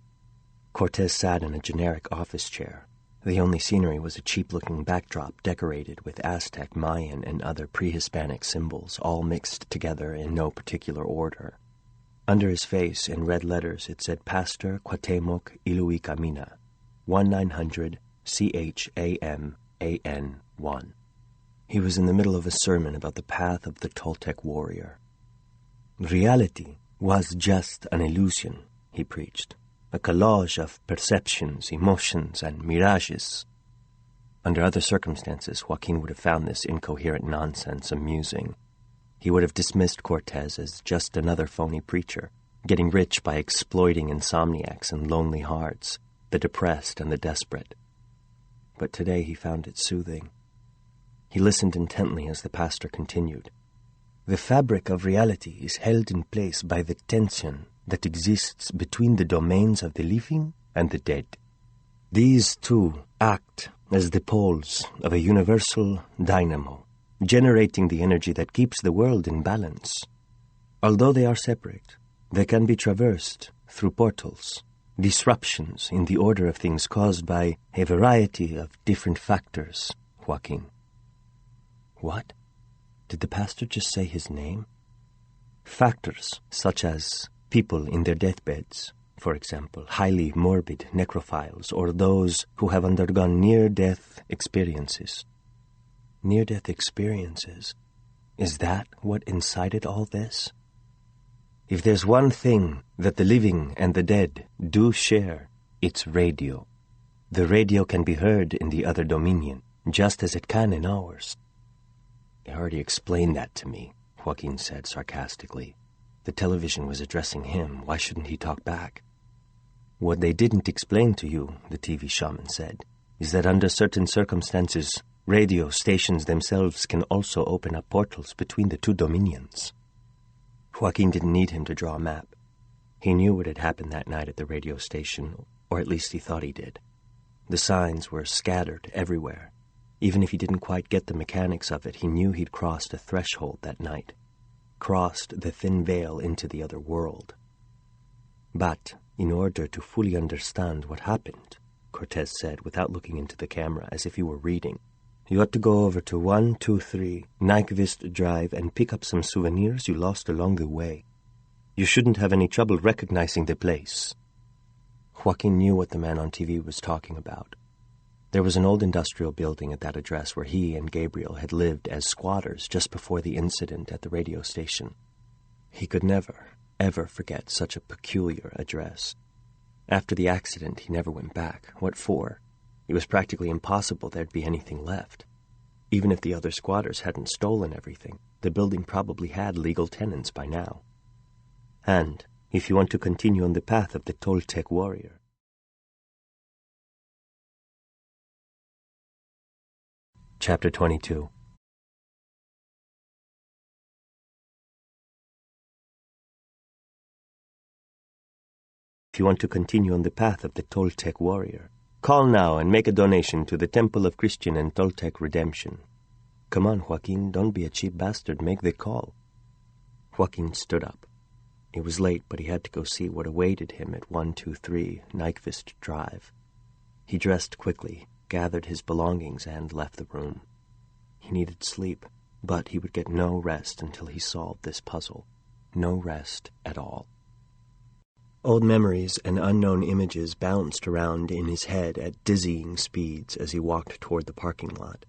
Speaker 1: Cortez sat in a generic office chair. The only scenery was a cheap-looking backdrop decorated with Aztec, Mayan, and other pre-Hispanic symbols, all mixed together in no particular order. Under his face, in red letters, it said Pastor Cuauhtemoc Ilui Camina, 1900 CHAMAN 1. He was in the middle of a sermon about the path of the Toltec warrior. Reality was just an illusion, he preached. A collage of perceptions, emotions, and mirages. Under other circumstances, Joaquin would have found this incoherent nonsense amusing. He would have dismissed Cortez as just another phony preacher, getting rich by exploiting insomniacs and lonely hearts, the depressed and the desperate. But today he found it soothing. He listened intently as the pastor continued. The fabric of reality is held in place by the tension that exists between the domains of the living and the dead. These two act as the poles of a universal dynamo, generating the energy that keeps the world in balance. Although they are separate, they can be traversed through portals, disruptions in the order of things caused by a variety of different factors, Joaquin. What? Did the pastor just say his name? Factors such as people in their deathbeds, for example, highly morbid necrophiles, or those who have undergone near-death experiences. Near-death experiences? Is that what incited all this? If there's one thing that the living and the dead do share, it's radio. The radio can be heard in the other dominion, just as it can in ours. They already explained that to me, Joaquin said sarcastically. The television was addressing him. Why shouldn't he talk back? What they didn't explain to you, the TV shaman said, is that under certain circumstances, radio stations themselves can also open up portals between the two dominions. Joaquin didn't need him to draw a map. He knew what had happened that night at the radio station, or at least he thought he did. The signs were scattered everywhere. Even if he didn't quite get the mechanics of it, he knew he'd crossed a threshold that night, crossed the thin veil into the other world. But in order to fully understand what happened, Cortez said without looking into the camera as if he were reading, You ought to go over to 123 Nyquist Drive and pick up some souvenirs you lost along the way. You shouldn't have any trouble recognizing the place." Joaquin knew what the man on TV was talking about. There was an old industrial building at that address where he and Gabriel had lived as squatters just before the incident at the radio station. He could never, ever forget such a peculiar address. After the accident, he never went back. What for? It was practically impossible there'd be anything left. Even if the other squatters hadn't stolen everything, the building probably had legal tenants by now. And if you want to continue on the path of the Toltec warrior. Chapter 22. If you want to continue on the path of the Toltec warrior, call now and make a donation to the Temple of Christian and Toltec Redemption. Come on, Joaquin, don't be a cheap bastard, make the call. Joaquin stood up. It was late, but he had to go see what awaited him at 123 Nyquist Drive. He dressed quickly, gathered his belongings, and left the room. He needed sleep, but he would get no rest until he solved this puzzle. No rest at all. Old memories and unknown images bounced around in his head at dizzying speeds as he walked toward the parking lot.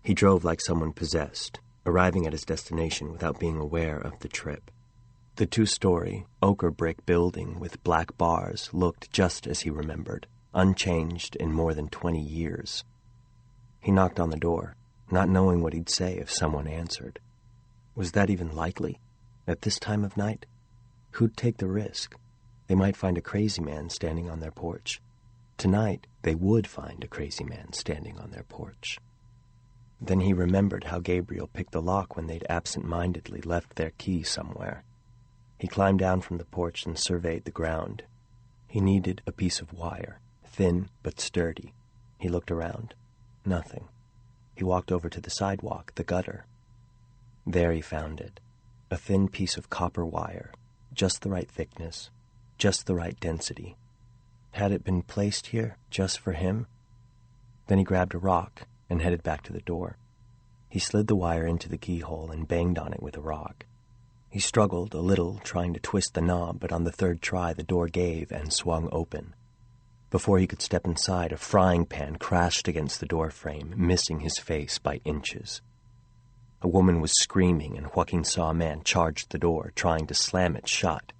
Speaker 1: He drove like someone possessed, arriving at his destination without being aware of the trip. The 2-story, ochre brick building with black bars looked just as he remembered, unchanged in more than 20 years. He knocked on the door, not knowing what he'd say if someone answered. Was that even likely? At this time of night? Who'd take the risk? They might find a crazy man standing on their porch. Tonight, they would find a crazy man standing on their porch. Then he remembered how Gabriel picked the lock when they'd absent-mindedly left their key somewhere. He climbed down from the porch and surveyed the ground. He needed a piece of wire, thin but sturdy. He looked around. Nothing. He walked over to the sidewalk, the gutter. There he found it. A thin piece of copper wire, just the right thickness, just the right density. Had it been placed here just for him? Then he grabbed a rock and headed back to the door. He slid the wire into the keyhole and banged on it with a rock. He struggled a little, trying to twist the knob, but on the third try the door gave and swung open. Before he could step inside, a frying pan crashed against the door frame, missing his face by inches. A woman was screaming, and Joaquin saw a man charge the door, trying to slam it shut.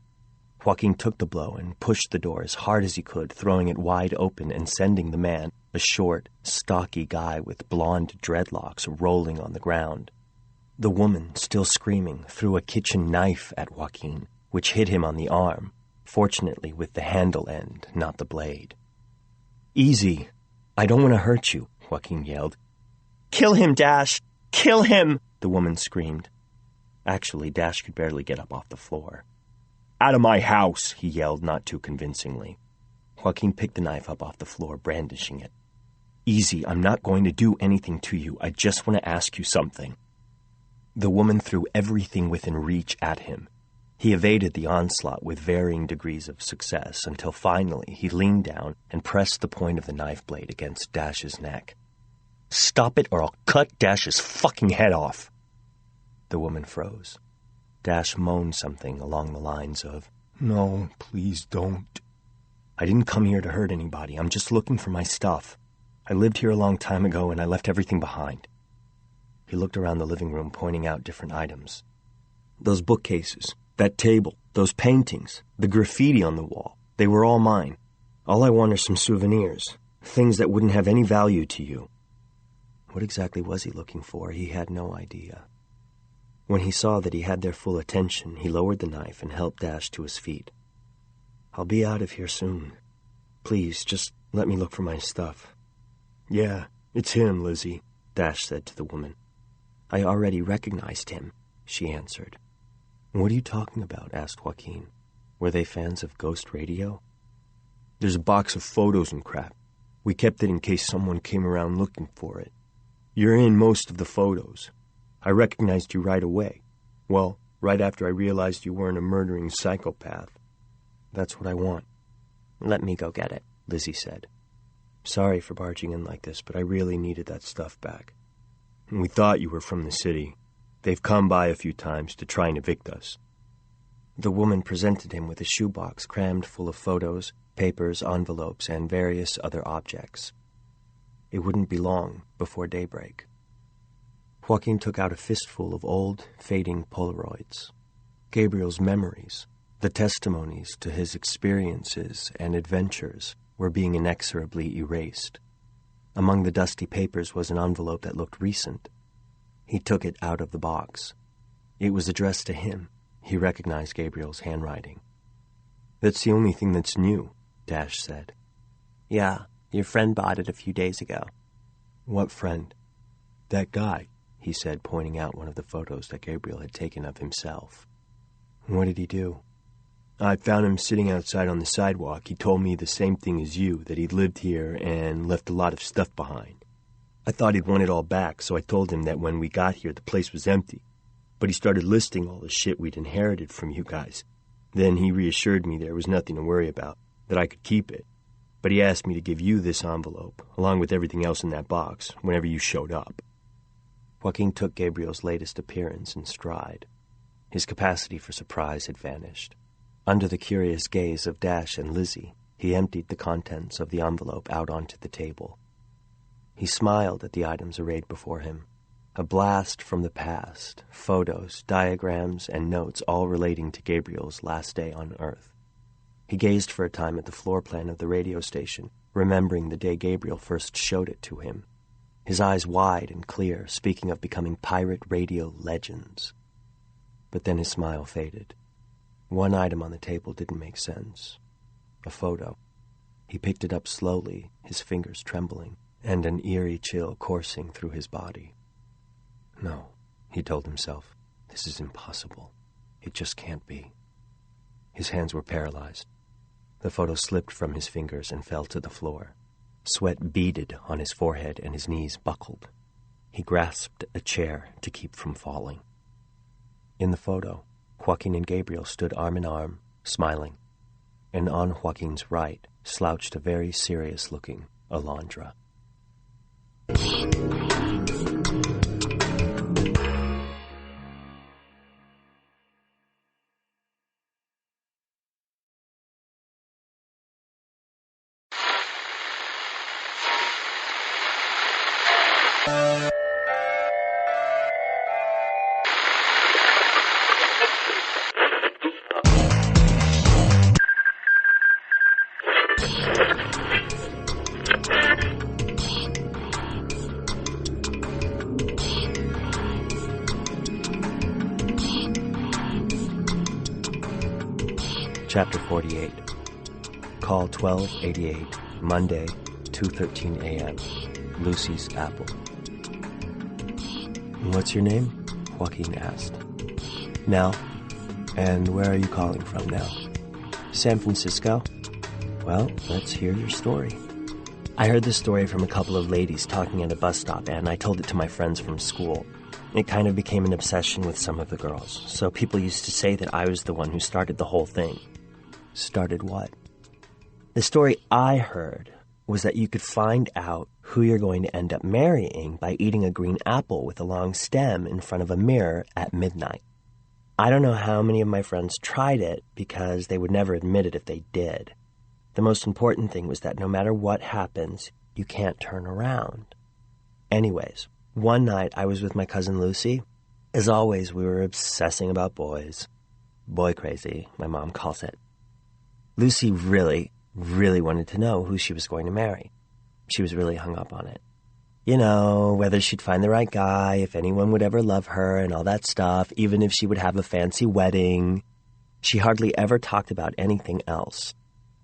Speaker 1: Joaquin took the blow and pushed the door as hard as he could, throwing it wide open and sending the man, a short, stocky guy with blonde dreadlocks, rolling on the ground. The woman, still screaming, threw a kitchen knife at Joaquin, which hit him on the arm, fortunately with the handle end, not the blade. "Easy. I don't want to hurt you," Joaquin yelled. "Kill him, Dash! Kill him!" the woman screamed. Actually, Dash could barely get up off the floor. "Out of my house!" he yelled, not too convincingly. Joaquin picked the knife up off the floor, brandishing it. "Easy, I'm not going to do anything to you. I just want to ask you something." The woman threw everything within reach at him. He evaded the onslaught with varying degrees of success until finally he leaned down and pressed the point of the knife blade against Dash's neck. "Stop it or I'll cut Dash's fucking head off." The woman froze. Dash moaned something along the lines of, "No, please don't. I didn't come here to hurt anybody. I'm just looking for my stuff. I lived here a long time ago and I left everything behind." He looked around the living room, pointing out different items. "Those bookcases, that table, those paintings, the graffiti on the wall, they were all mine. All I want are some souvenirs, things that wouldn't have any value to you." What exactly was he looking for? He had no idea. When he saw that he had their full attention, he lowered the knife and helped Dash to his feet. "I'll be out of here soon. Please, just let me look for my stuff." "Yeah, it's him, Lizzie," Dash said to the woman. "I already recognized him," she answered. "What are you talking about?" asked Joaquin. Were they fans of Ghost Radio? "There's a box of photos and crap. We kept it in case someone came around looking for it. You're in most of the photos. I recognized you right away. Well, right after I realized you weren't a murdering psychopath. That's what I want." "Let me go get it," Lizzie said. "Sorry for barging in like this, but I really needed that stuff back. We thought you were from the city. They've come by a few times to try and evict us." The woman presented him with a shoebox crammed full of photos, papers, envelopes, and various other objects. It wouldn't be long before daybreak. Joaquin took out a fistful of old, fading Polaroids. Gabriel's memories, the testimonies to his experiences and adventures, were being inexorably erased. Among the dusty papers was an envelope that looked recent. He took it out of the box. It was addressed to him. He recognized Gabriel's handwriting. "That's the only thing that's new," Dash said.
Speaker 2: "Yeah, your friend bought it a few days ago."
Speaker 1: "What friend?" "That guy," he said, pointing out one of the photos that Gabriel had taken of himself. "What did he do?" "I found him sitting outside on the sidewalk. He told me the same thing as you, that he'd lived here and left a lot of stuff behind. I thought he'd want it all back, so I told him that when we got here the place was empty. But he started listing all the shit we'd inherited from you guys. Then he reassured me there was nothing to worry about, that I could keep it. But he asked me to give you this envelope, along with everything else in that box, whenever you showed up." Joaquin took Gabriel's latest appearance in stride. His capacity for surprise had vanished. Under the curious gaze of Dash and Lizzie, he emptied the contents of the envelope out onto the table. He smiled at the items arrayed before him. A blast from the past, photos, diagrams, and notes all relating to Gabriel's last day on Earth. He gazed for a time at the floor plan of the radio station, remembering the day Gabriel first showed it to him. His eyes wide and clear, speaking of becoming pirate radio legends. But then his smile faded. One item on the table didn't make sense. A photo. He picked it up slowly, his fingers trembling, and an eerie chill coursing through his body. "No," he told himself. "This is impossible. It just can't be." His hands were paralyzed. The photo slipped from his fingers and fell to the floor. Sweat beaded on his forehead and his knees buckled. He grasped a chair to keep from falling. In the photo, Joaquin and Gabriel stood arm in arm, smiling, and on Joaquin's right slouched a very serious-looking Alondra. Chapter 48. Call 1288, Monday, 2:13 a.m. Lucy's Apple. "What's your name?" Joaquin asked. "Nell. And where are you calling from now?" "San Francisco." "Well, let's hear your story." "I heard this story from a couple of ladies talking at a bus stop, and I told it to my friends from school. It kind of became an obsession with some of the girls, so people used to say that I was the one who started the whole thing." "Started what?" "The story I heard was that you could find out who you're going to end up marrying by eating a green apple with a long stem in front of a mirror at midnight. I don't know how many of my friends tried it because they would never admit it if they did. The most important thing was that no matter what happens, you can't turn around. Anyways, one night I was with my cousin Lucy. As always, we were obsessing about boys. Boy crazy, my mom calls it. Lucy really wanted to know who she was going to marry. She was really hung up on it. You know, whether she'd find the right guy, if anyone would ever love her, and all that stuff, even if she would have a fancy wedding. She hardly ever talked about anything else.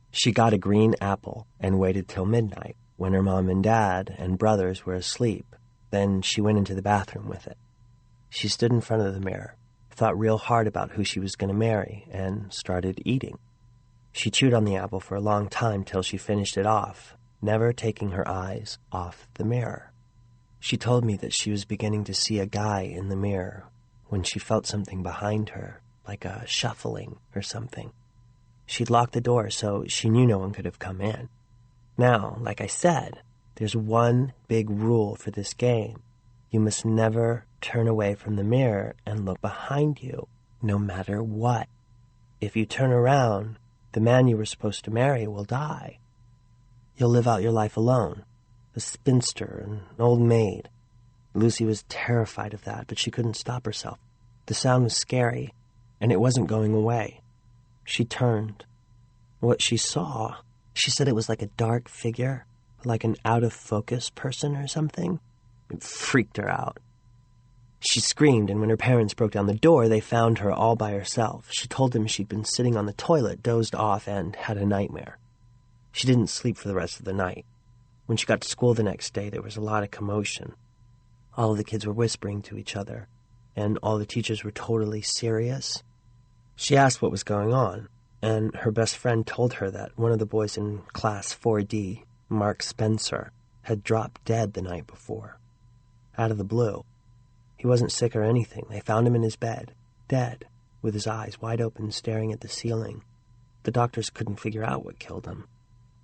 Speaker 1: She got a green apple and waited till midnight, when her mom and dad and brothers were asleep. Then she went into the bathroom with it. She stood in front of the mirror, thought real hard about who she was going to marry, and started eating. She chewed on the apple for a long time till she finished it off, never taking her eyes off the mirror. She told me that she was beginning to see a guy in the mirror when she felt something behind her, like a shuffling or something. She'd locked the door so she knew no one could have come in. Now, like I said, there's one big rule for this game.
Speaker 2: You must never turn away from the mirror and look behind you, no matter what. If you turn around, the man you were supposed to marry will die. You'll live out your life alone, a spinster, an old maid. Lucy was terrified of that, but she couldn't stop herself. The sound was scary, and it wasn't going away. She turned. What she saw, she said it was like a dark figure, like an out-of-focus person or something. It freaked her out. She screamed, and when her parents broke down the door, they found her all by herself. She told them she'd been sitting on the toilet, dozed off, and had a nightmare. She didn't sleep for the rest of the night. When she got to school the next day, there was a lot of commotion. All of the kids were whispering to each other, and all the teachers were totally serious. She asked what was going on, and her best friend told her that one of the boys in class 4D, Mark Spencer, had dropped dead the night before. Out of the blue. He wasn't sick or anything. They found him in his bed, dead, with his eyes wide open, staring at the ceiling. The doctors couldn't figure out what killed him.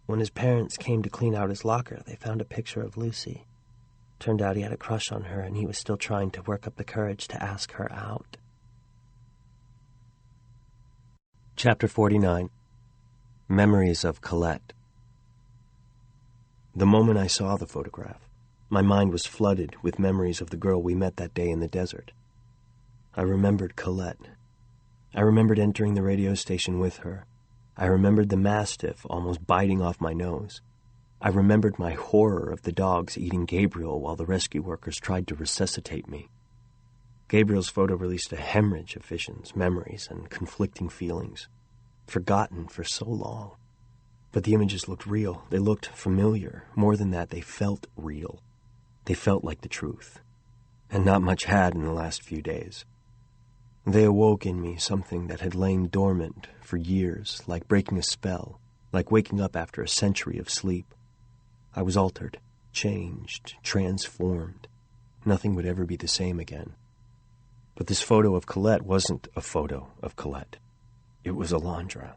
Speaker 2: When his parents came to clean out his locker, they found a picture of Lucy. Turned out he had a crush on her, and he was still trying to work up the courage to ask her out.
Speaker 1: Chapter 49. Memories of Colette. The moment I saw the photograph, my mind was flooded with memories of the girl we met that day in the desert. I remembered Colette. I remembered entering the radio station with her. I remembered the mastiff almost biting off my nose. I remembered my horror of the dogs eating Gabriel while the rescue workers tried to resuscitate me. Gabriel's photo released a hemorrhage of visions, memories, and conflicting feelings, forgotten for so long. But the images looked real. They looked familiar. More than that, they felt real. They felt like the truth. And not much had in the last few days. They awoke in me something that had lain dormant for years, like breaking a spell, like waking up after a century of sleep. I was altered, changed, transformed. Nothing would ever be the same again. But this photo of Colette wasn't a photo of Colette. It was Alondra.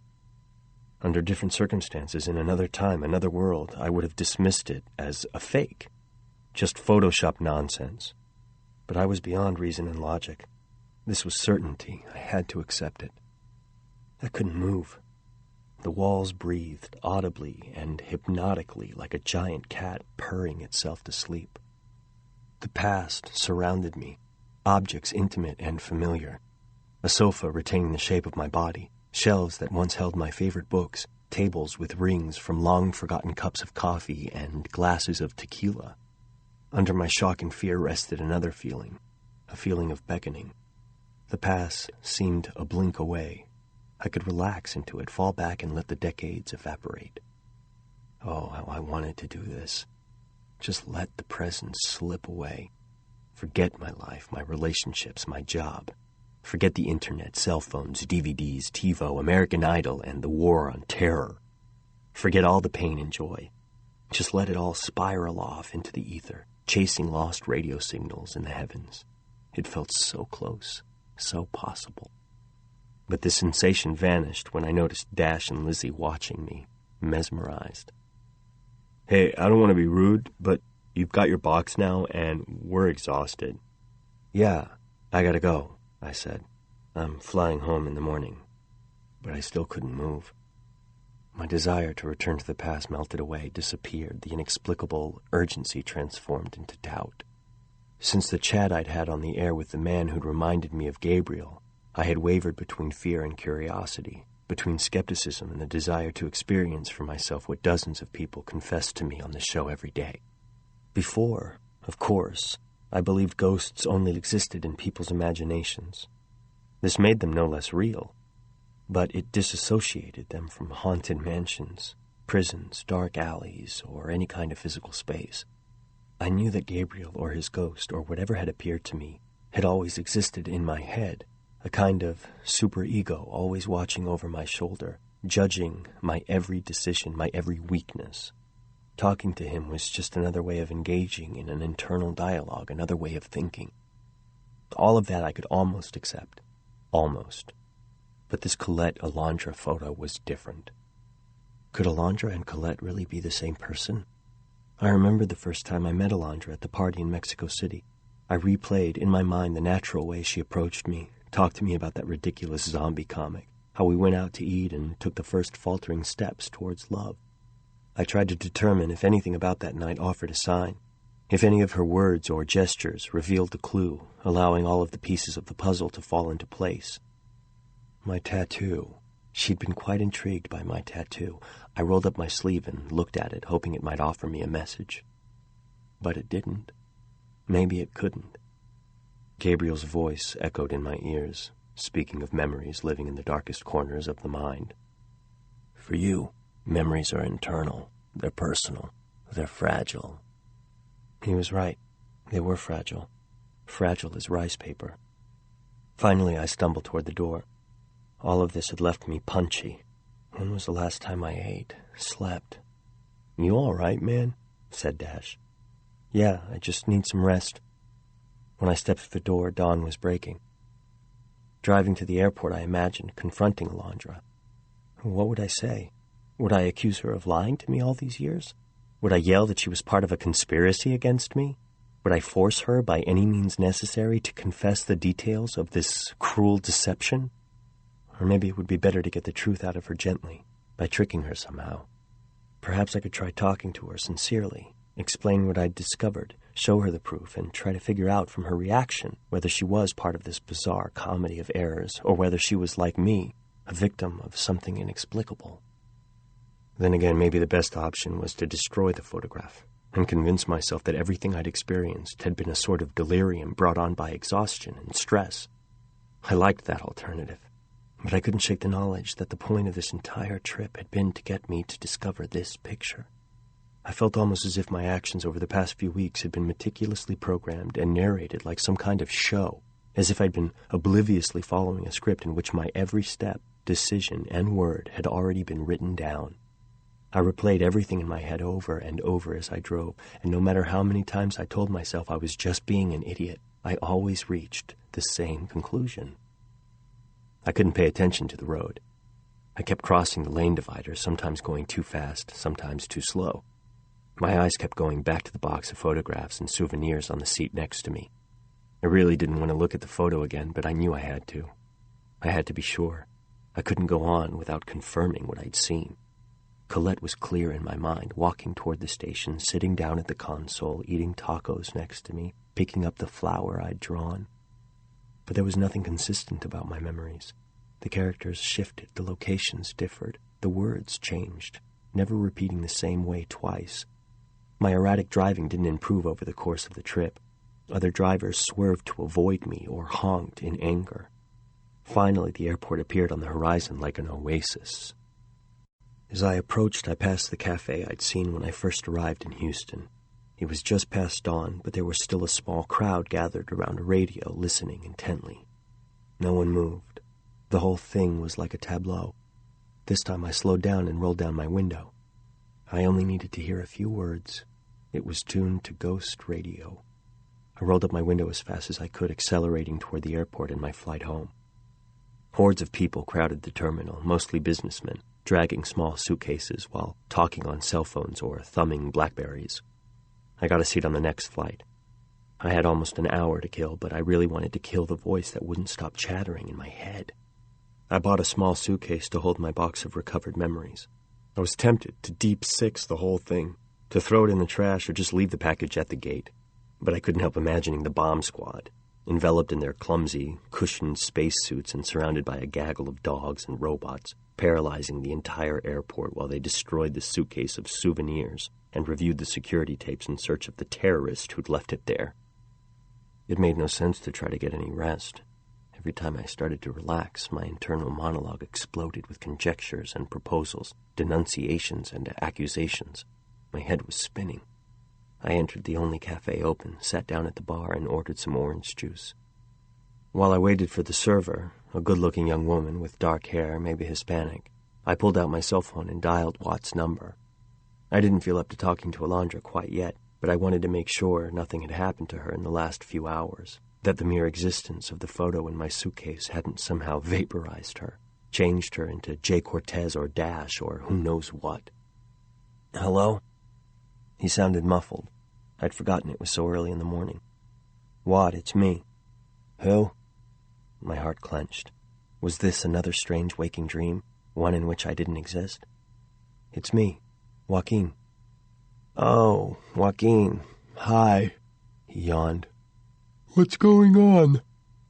Speaker 1: Under different circumstances, in another time, another world, I would have dismissed it as a fake, just Photoshop nonsense. But I was beyond reason and logic. This was certainty. I had to accept it. I couldn't move. The walls breathed audibly and hypnotically like a giant cat purring itself to sleep. The past surrounded me, objects intimate and familiar. A sofa retaining the shape of my body, shelves that once held my favorite books, tables with rings from long-forgotten cups of coffee and glasses of tequila. Under my shock and fear rested another feeling, a feeling of beckoning. The past seemed a blink away. I could relax into it, fall back, and let the decades evaporate. Oh, how I wanted to do this. Just let the present slip away. Forget my life, my relationships, my job. Forget the internet, cell phones, DVDs, TiVo, American Idol, and the war on terror. Forget all the pain and joy. Just let it all spiral off into the ether, chasing lost radio signals in the heavens. It felt so close, so possible. But this sensation vanished when I noticed Dash and Lizzie watching me, mesmerized. Hey, I don't want to be rude, but you've got your box now, and we're exhausted. Yeah, I gotta go, I said. I'm flying home in the morning. But I still couldn't move. My desire to return to the past melted away, disappeared. The inexplicable urgency transformed into doubt. Since the chat I'd had on the air with the man who'd reminded me of Gabriel, I had wavered between fear and curiosity, between skepticism and the desire to experience for myself what dozens of people confessed to me on the show every day. Before, of course, I believed ghosts only existed in people's imaginations. This made them no less real, but it disassociated them from haunted mansions, prisons, dark alleys, or any kind of physical space. I knew that Gabriel or his ghost, or whatever had appeared to me, had always existed in my head, a kind of superego always watching over my shoulder, judging my every decision, my every weakness. Talking to him was just another way of engaging in an internal dialogue, another way of thinking. All of that I could almost accept. Almost. But this Colette-Alondra photo was different. Could Alondra and Colette really be the same person? I remembered the first time I met Alondra at the party in Mexico City. I replayed in my mind the natural way she approached me, talked to me about that ridiculous zombie comic, how we went out to eat and took the first faltering steps towards love. I tried to determine if anything about that night offered a sign, if any of her words or gestures revealed the clue, allowing all of the pieces of the puzzle to fall into place. My tattoo. She'd been quite intrigued by my tattoo. I rolled up my sleeve and looked at it, hoping it might offer me a message. But it didn't. Maybe it couldn't. Gabriel's voice echoed in my ears, speaking of memories living in the darkest corners of the mind. For you, memories are internal. They're personal. They're fragile. He was right. They were fragile. Fragile as rice paper. Finally, I stumbled toward the door. All of this had left me punchy. When was the last time I ate, slept? You all right, man? Said Dash. Yeah, I just need some rest. When I stepped through the door, dawn was breaking. Driving to the airport, I imagined confronting Alondra. What would I say? Would I accuse her of lying to me all these years? Would I yell that she was part of a conspiracy against me? Would I force her by any means necessary to confess the details of this cruel deception? Or maybe it would be better to get the truth out of her gently, by tricking her somehow. Perhaps I could try talking to her sincerely, explain what I'd discovered, show her the proof, and try to figure out from her reaction whether she was part of this bizarre comedy of errors, or whether she was like me, a victim of something inexplicable. Then again, maybe the best option was to destroy the photograph and convince myself that everything I'd experienced had been a sort of delirium brought on by exhaustion and stress. I liked that alternative, but I couldn't shake the knowledge that the point of this entire trip had been to get me to discover this picture. I felt almost as if my actions over the past few weeks had been meticulously programmed and narrated like some kind of show, as if I'd been obliviously following a script in which my every step, decision, and word had already been written down. I replayed everything in my head over and over as I drove, and no matter how many times I told myself I was just being an idiot, I always reached the same conclusion. I couldn't pay attention to the road. I kept crossing the lane dividers, sometimes going too fast, sometimes too slow. My eyes kept going back to the box of photographs and souvenirs on the seat next to me. I really didn't want to look at the photo again, but I knew I had to. I had to be sure. I couldn't go on without confirming what I'd seen. Colette was clear in my mind, walking toward the station, sitting down at the console, eating tacos next to me, picking up the flower I'd drawn. But there was nothing consistent about my memories. The characters shifted, the locations differed, the words changed, never repeating the same way twice. My erratic driving didn't improve over the course of the trip. Other drivers swerved to avoid me or honked in anger. Finally, the airport appeared on the horizon like an oasis. As I approached, I passed the cafe I'd seen when I first arrived in Houston. It was just past dawn, but there was still a small crowd gathered around a radio, listening intently. No one moved. The whole thing was like a tableau. This time I slowed down and rolled down my window. I only needed to hear a few words. It was tuned to ghost radio. I rolled up my window as fast as I could, accelerating toward the airport and my flight home. Hordes of people crowded the terminal, mostly businessmen, dragging small suitcases while talking on cell phones or thumbing BlackBerries. I got a seat on the next flight. I had almost an hour to kill, but I really wanted to kill the voice that wouldn't stop chattering in my head. I bought a small suitcase to hold my box of recovered memories. I was tempted to deep six the whole thing, to throw it in the trash or just leave the package at the gate. But I couldn't help imagining the bomb squad, enveloped in their clumsy, cushioned spacesuits and surrounded by a gaggle of dogs and robots, paralyzing the entire airport while they destroyed the suitcase of souvenirs and reviewed the security tapes in search of the terrorist who'd left it there. It made no sense to try to get any rest. Every time I started to relax, my internal monologue exploded with conjectures and proposals, denunciations and accusations. My head was spinning. I entered the only cafe open, sat down at the bar, and ordered some orange juice. While I waited for the server, a good-looking young woman with dark hair, maybe Hispanic, I pulled out my cell phone and dialed Watt's number. I didn't feel up to talking to Alondra quite yet, but I wanted to make sure nothing had happened to her in the last few hours, that the mere existence of the photo in my suitcase hadn't somehow vaporized her, changed her into Jay Cortez or Dash or who knows what. Hello? He sounded muffled. I'd forgotten it was so early in the morning. What, it's me.
Speaker 2: Who?
Speaker 1: My heart clenched. Was this another strange waking dream, one in which I didn't exist? It's me, Joaquin.
Speaker 2: Oh, Joaquin. Hi.
Speaker 1: He yawned.
Speaker 2: What's going on?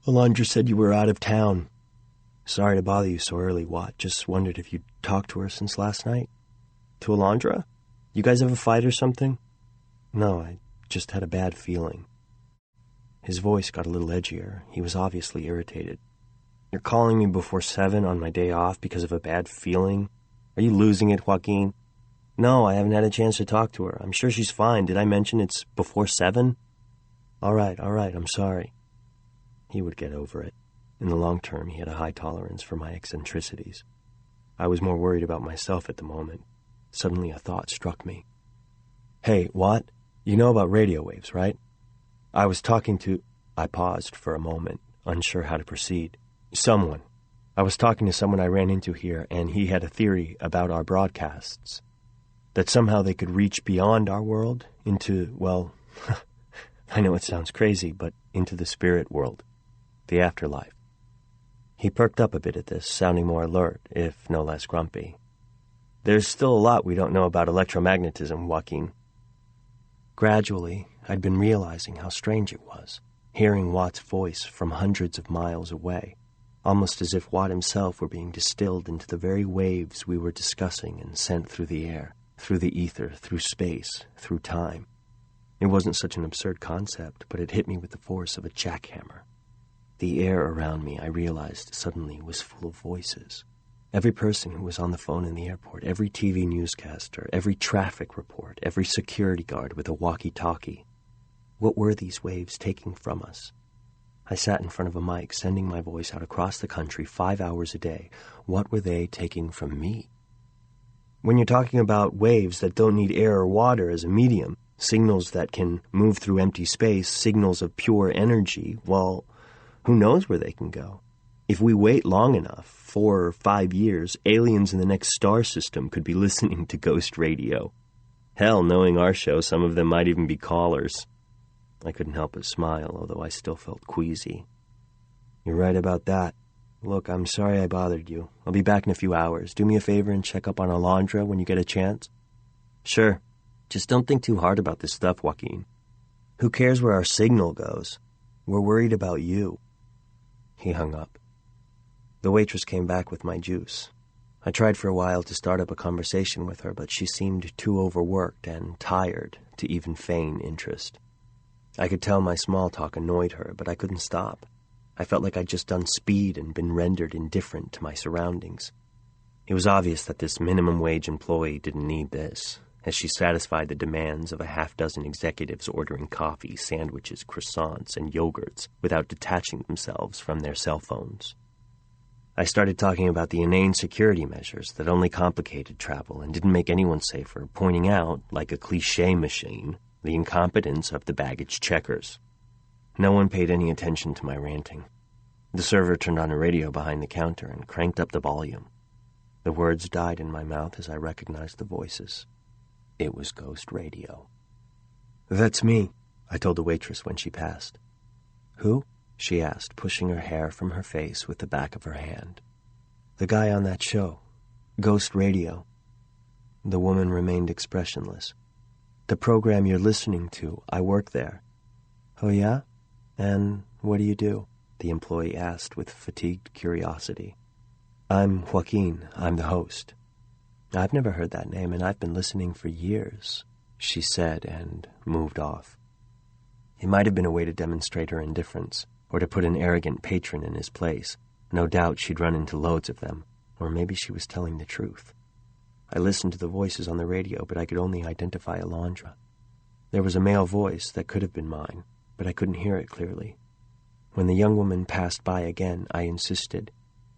Speaker 2: Alondra said you were out of town.
Speaker 1: Sorry to bother you so early, Watt. Just wondered if you'd talked to her since last night.
Speaker 2: To Alondra? You guys have a fight or something?
Speaker 1: No, I just had a bad feeling. His voice got a little edgier. He was obviously irritated.
Speaker 2: You're calling me before 7 on my day off because of a bad feeling? Are you losing it, Joaquin? No, I haven't had a chance to talk to her. I'm sure she's fine. Did I mention it's before 7?
Speaker 1: All right, I'm sorry. He would get over it. In the long term, he had a high tolerance for my eccentricities. I was more worried about myself at the moment. Suddenly a thought struck me. Hey, Watt, you know about radio waves, right? I was talking to... I paused for a moment, unsure how to proceed. Someone. I was talking to someone I ran into here, and he had a theory about our broadcasts. That somehow they could reach beyond our world into, well, I know it sounds crazy, but into the spirit world, the afterlife. He perked up a bit at this, sounding more alert, if no less grumpy.
Speaker 2: There's still a lot we don't know about electromagnetism, Joaquin.
Speaker 1: Gradually, I'd been realizing how strange it was, hearing Watt's voice from hundreds of miles away, almost as if Watt himself were being distilled into the very waves we were discussing and sent through the air, through the ether, through space, through time. It wasn't such an absurd concept, but it hit me with the force of a jackhammer. The air around me, I realized suddenly, was full of voices. Every person who was on the phone in the airport, every TV newscaster, every traffic report, every security guard with a walkie-talkie. What were these waves taking from us? I sat in front of a mic, sending my voice out across the country 5 hours a day. What were they taking from me?
Speaker 2: When you're talking about waves that don't need air or water as a medium, signals that can move through empty space, signals of pure energy, well, who knows where they can go? If we wait long enough, 4 or 5 years, aliens in the next star system could be listening to ghost radio. Hell, knowing our show, some of them might even be callers.
Speaker 1: I couldn't help but smile, although I still felt queasy.
Speaker 2: You're right about that. Look, I'm sorry I bothered you. I'll be back in a few hours. Do me a favor and check up on Alondra when you get a chance.
Speaker 1: Sure. Just don't think too hard about this stuff, Joaquin.
Speaker 2: Who cares where our signal goes? We're worried about you.
Speaker 1: He hung up. The waitress came back with my juice. I tried for a while to start up a conversation with her, but she seemed too overworked and tired to even feign interest. I could tell my small talk annoyed her, but I couldn't stop. I felt like I'd just done speed and been rendered indifferent to my surroundings. It was obvious that this minimum wage employee didn't need this, as she satisfied the demands of a half-dozen executives ordering coffee, sandwiches, croissants, and yogurts without detaching themselves from their cell phones. I started talking about the inane security measures that only complicated travel and didn't make anyone safer, pointing out, like a cliché machine, the incompetence of the baggage checkers. No one paid any attention to my ranting. The server turned on a radio behind the counter and cranked up the volume. The words died in my mouth as I recognized the voices. It was ghost radio.
Speaker 2: That's me,
Speaker 1: I told the waitress when she passed.
Speaker 2: Who?
Speaker 1: She asked, pushing her hair from her face with the back of her hand.
Speaker 2: The guy on that show. Ghost radio.
Speaker 1: The woman remained expressionless.
Speaker 2: The program you're listening to, I work there.
Speaker 1: Oh, yeah? And what do you do? The employee asked with fatigued curiosity.
Speaker 2: I'm Joaquin. I'm the host.
Speaker 1: I've never heard that name, and I've been listening for years, she said, and moved off. It might have been a way to demonstrate her indifference, or to put an arrogant patron in his place. No doubt she'd run into loads of them, or maybe she was telling the truth. I listened to the voices on the radio, but I could only identify Alondra. There was a male voice that could have been mine, but I couldn't hear it clearly. When the young woman passed by again, I insisted,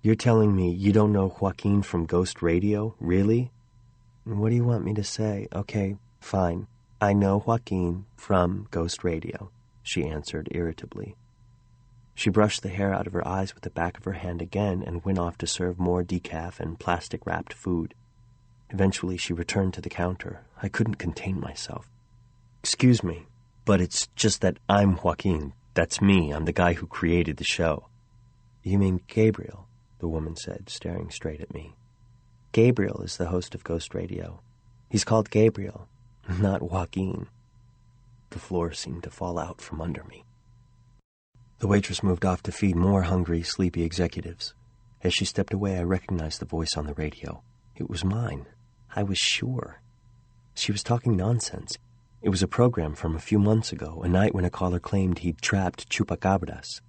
Speaker 1: "You're telling me you don't know Joaquin from Ghost Radio, really?"
Speaker 2: "What do you want me to say?"
Speaker 1: "Okay, fine. I know Joaquin from Ghost Radio," she answered irritably. She brushed the hair out of her eyes with the back of her hand again and went off to serve more decaf and plastic-wrapped food. Eventually, she returned to the counter. I couldn't contain myself.
Speaker 2: "Excuse me, but it's just that I'm Joaquin.
Speaker 1: That's me. I'm the guy who created the show.
Speaker 2: You mean Gabriel, the woman said, staring straight at me. Gabriel is the host of Ghost Radio. He's called Gabriel, not Joaquin.
Speaker 1: The floor seemed to fall out from under me. The waitress moved off to feed more hungry, sleepy executives. As she stepped away, I recognized the voice on the radio. It was mine. I was sure. She was talking nonsense. It was a program from a few months ago, a night when a caller claimed he'd trapped chupacabras.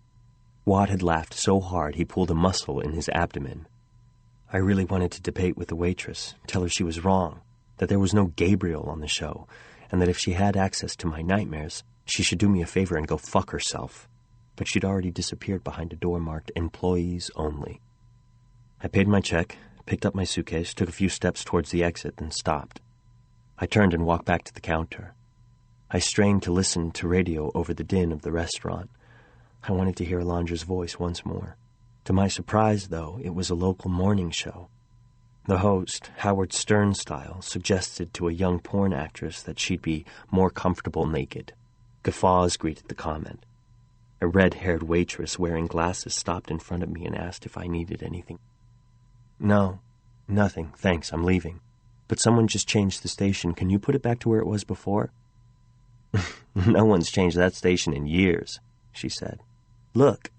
Speaker 1: Watt had laughed so hard he pulled a muscle in his abdomen. I really wanted to debate with the waitress, tell her she was wrong, that there was no Gabriel on the show, and that if she had access to my nightmares, she should do me a favor and go fuck herself. But she'd already disappeared behind a door marked Employees Only. I paid my check, picked up my suitcase, took a few steps towards the exit, then stopped. I turned and walked back to the counter. I strained to listen to radio over the din of the restaurant. I wanted to hear Alondra's voice once more. To my surprise, though, it was a local morning show. The host, Howard Stern style, suggested to a young porn actress that she'd be more comfortable naked. Guffaws greeted the comment. A red-haired waitress wearing glasses stopped in front of me and asked if I needed anything. No, nothing, thanks, I'm leaving. But someone just changed the station. Can you put it back to where it was before? No one's changed that station in years, she said. Look.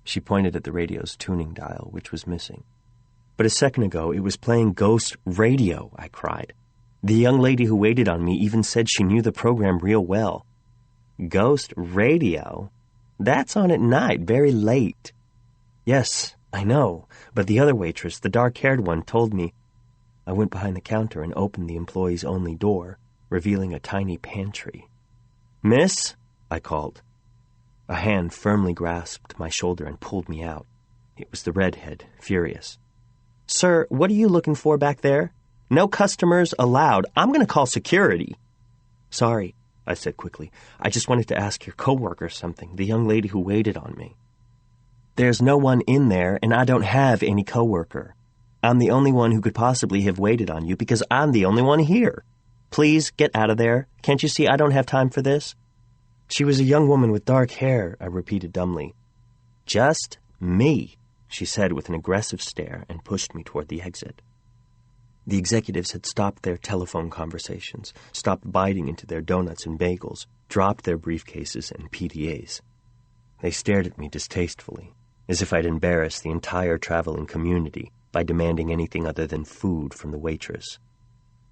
Speaker 1: She pointed at the radio's tuning dial, which was missing. But a second ago, it was playing Ghost Radio, I cried. The young lady who waited on me even said she knew the program real well. Ghost Radio? That's on at night, very late. Yes, I know, but the other waitress, the dark-haired one, told me. I went behind the counter and opened the employees-only door, revealing a tiny pantry. Miss? I called. A hand firmly grasped my shoulder and pulled me out. It was the redhead, furious. Sir, what are you looking for back there? No customers allowed. I'm going to call security. Sorry, I said quickly. I just wanted to ask your coworker something, the young lady who waited on me. There's no one in there, and I don't have any coworker. I'm the only one who could possibly have waited on you because I'm the only one here. Please get out of there. Can't you see I don't have time for this? She was a young woman with dark hair, I repeated dumbly. Just me, she said with an aggressive stare and pushed me toward the exit. The executives had stopped their telephone conversations, stopped biting into their donuts and bagels, dropped their briefcases and PDAs. They stared at me distastefully, as if I'd embarrassed the entire traveling community by demanding anything other than food from the waitress.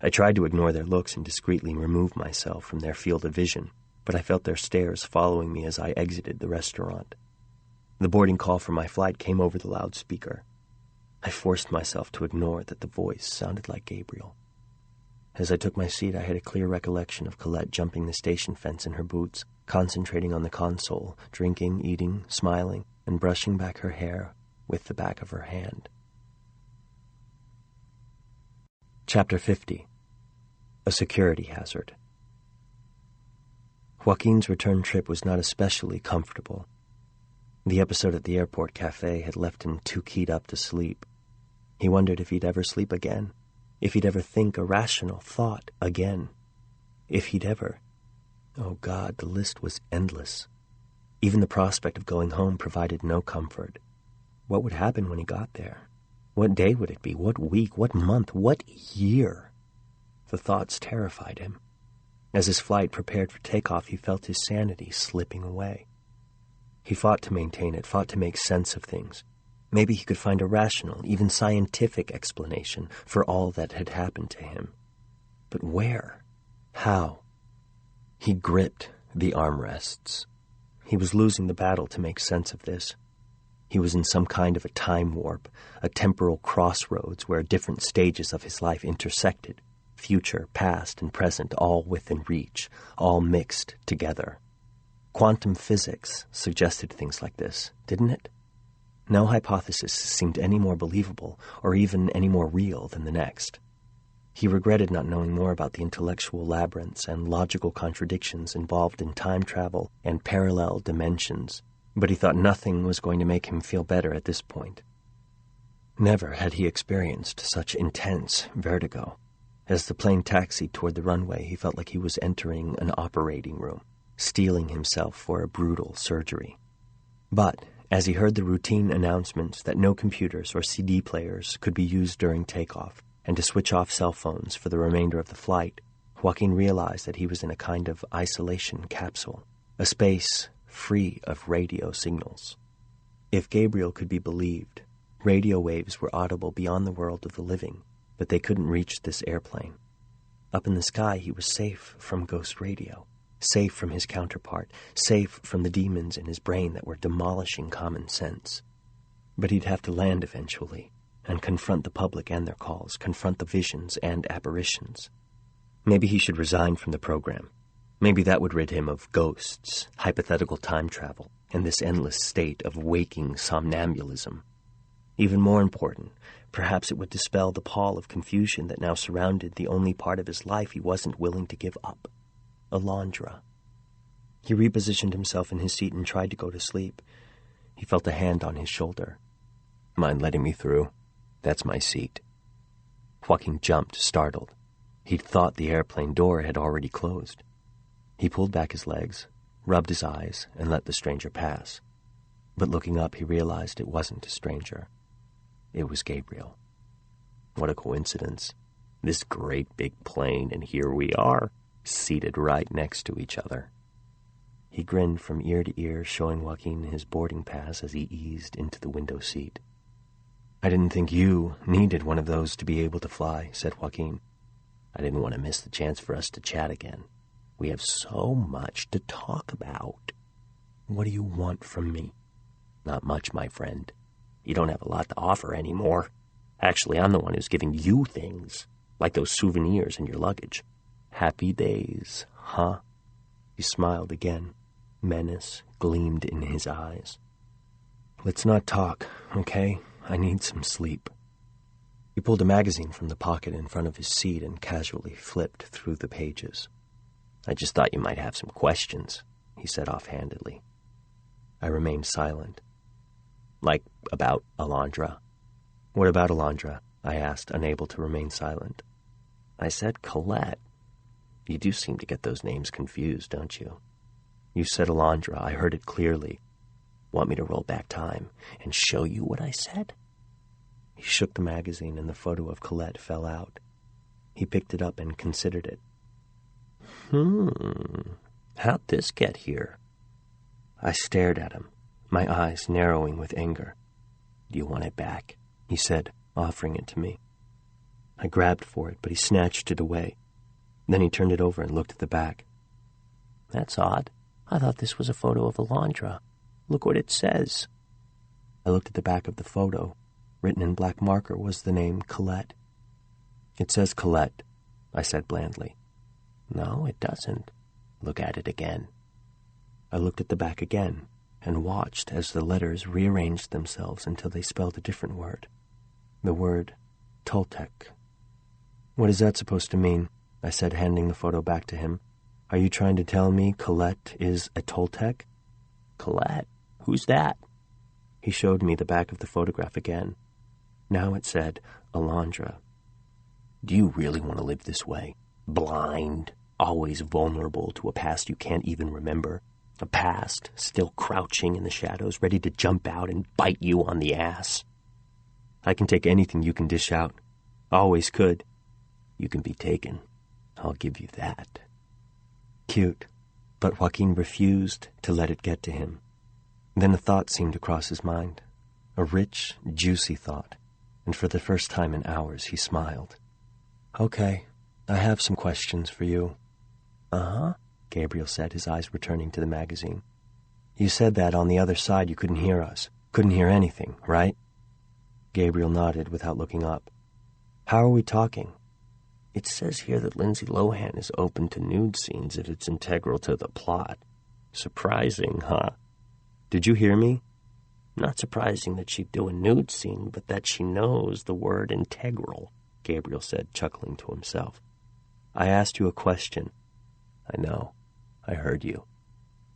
Speaker 1: I tried to ignore their looks and discreetly remove myself from their field of vision, but I felt their stares following me as I exited the restaurant. The boarding call for my flight came over the loudspeaker. I forced myself to ignore that the voice sounded like Gabriel. As I took my seat, I had a clear recollection of Colette jumping the station fence in her boots, concentrating on the console, drinking, eating, smiling, and brushing back her hair with the back of her hand. Chapter 50. A Security Hazard. Joaquin's return trip was not especially comfortable. The episode at the airport cafe had left him too keyed up to sleep. He wondered if he'd ever sleep again, if he'd ever think a rational thought again, if he'd ever... Oh God, the list was endless. Even the prospect of going home provided no comfort. What would happen when he got there? What day would it be? What week? What month? What year? The thoughts terrified him. As his flight prepared for takeoff, he felt his sanity slipping away. He fought to maintain it, fought to make sense of things. Maybe he could find a rational, even scientific explanation for all that had happened to him. But where? How? He gripped the armrests. He was losing the battle to make sense of this. He was in some kind of a time warp, a temporal crossroads where different stages of his life intersected. Future, past, and present, all within reach, all mixed together. Quantum physics suggested things like this, didn't it? No hypothesis seemed any more believable or even any more real than the next. He regretted not knowing more about the intellectual labyrinths and logical contradictions involved in time travel and parallel dimensions, but he thought nothing was going to make him feel better at this point. Never had he experienced such intense vertigo. As the plane taxied toward the runway, he felt like he was entering an operating room. steeling himself for a brutal surgery. But as he heard the routine announcements that no computers or CD players could be used during takeoff and to switch off cell phones for the remainder of the flight, Joaquin realized that he was in a kind of isolation capsule, a space free of radio signals. If Gabriel could be believed, radio waves were audible beyond the world of the living, but they couldn't reach this airplane. Up in the sky, he was safe from ghost radio, safe from his counterpart, safe from the demons in his brain that were demolishing common sense. But he'd have to land eventually and confront the public and their calls, confront the visions and apparitions. Maybe he should resign from the program. Maybe that would rid him of ghosts, hypothetical time travel, and this endless state of waking somnambulism. Even more important, perhaps it would dispel the pall of confusion that now surrounded the only part of his life he wasn't willing to give up, Alondra. He repositioned himself in his seat and tried to go to sleep. He felt a hand on his shoulder.
Speaker 2: "Mind letting me through? That's my seat."
Speaker 1: Joaquin jumped, startled. He'd thought the airplane door had already closed. He pulled back his legs, rubbed his eyes, and let the stranger pass. But looking up, he realized it wasn't a stranger. It was Gabriel.
Speaker 2: What a coincidence. This great big plane, and here we are, seated right next to each other.
Speaker 1: He grinned from ear to ear, showing Joaquin his boarding pass as he eased into the window seat. "I didn't think you needed one of those to be able to fly," said Joaquin.
Speaker 2: "I didn't want to miss the chance for us to chat again. We have so much to talk about."
Speaker 1: "What do you want from me?"
Speaker 2: "Not much, my friend. You don't have a lot to offer anymore. Actually, I'm the one who's giving you things, like those souvenirs in your luggage."
Speaker 1: "Happy days, huh?" He smiled again. Menace gleamed in his eyes. "Let's not talk, okay? I need some sleep." He pulled a magazine from the pocket in front of his seat and casually flipped through the pages.
Speaker 2: "I just thought you might have some questions," he said offhandedly.
Speaker 1: I remained silent.
Speaker 2: "Like about Alondra?"
Speaker 1: "What about Alondra?" I asked, unable to remain silent.
Speaker 2: "I said Colette. You do seem to get those names confused, don't you?"
Speaker 1: "You said Alondra. I heard it clearly."
Speaker 2: "Want me to roll back time and show you what I said?"
Speaker 1: He shook the magazine and the photo of Colette fell out. He picked it up and considered it.
Speaker 2: How'd this get here?"
Speaker 1: I stared at him, my eyes narrowing with anger.
Speaker 2: "Do you want it back?"
Speaker 1: he said, offering it to me. I grabbed for it, but he snatched it away. Then he turned it over and looked at the back.
Speaker 2: "That's odd. I thought this was a photo of Alondra. Look what it says."
Speaker 1: I looked at the back of the photo. Written in black marker was the name Colette. "It says Colette," I said blandly.
Speaker 2: "No, it doesn't. Look at it again."
Speaker 1: I looked at the back again and watched as the letters rearranged themselves until they spelled a different word. The word Toltec. "What is that supposed to mean?" I said, handing the photo back to him. "Are you trying to tell me Colette is a Toltec?"
Speaker 2: "Colette? Who's that?"
Speaker 1: He showed me the back of the photograph again. Now it said Alondra.
Speaker 2: "Do you really want to live this way? Blind, always vulnerable to a past you can't even remember? A past still crouching in the shadows, ready to jump out and bite you on the ass?"
Speaker 1: "I can take anything you can dish out. Always could."
Speaker 2: "You can be taken. I'll give you that."
Speaker 1: Cute. But Joaquin refused to let it get to him. Then a thought seemed to cross his mind. A rich, juicy thought. And for the first time in hours, he smiled. "Okay, I have some questions for you."
Speaker 2: "Uh-huh,"
Speaker 1: Gabriel said, his eyes returning to the magazine. "You said that on the other side you couldn't hear us. Couldn't hear anything, right?" Gabriel nodded without looking up. "How are we talking?"
Speaker 2: "It says here that Lindsay Lohan is open to nude scenes if it's integral to the plot. Surprising, huh?"
Speaker 1: "Did you hear me?"
Speaker 2: "Not surprising that she'd do a nude scene, but that she knows the word integral," Gabriel said, chuckling to himself.
Speaker 1: "I asked you a question."
Speaker 2: "I know. I heard you."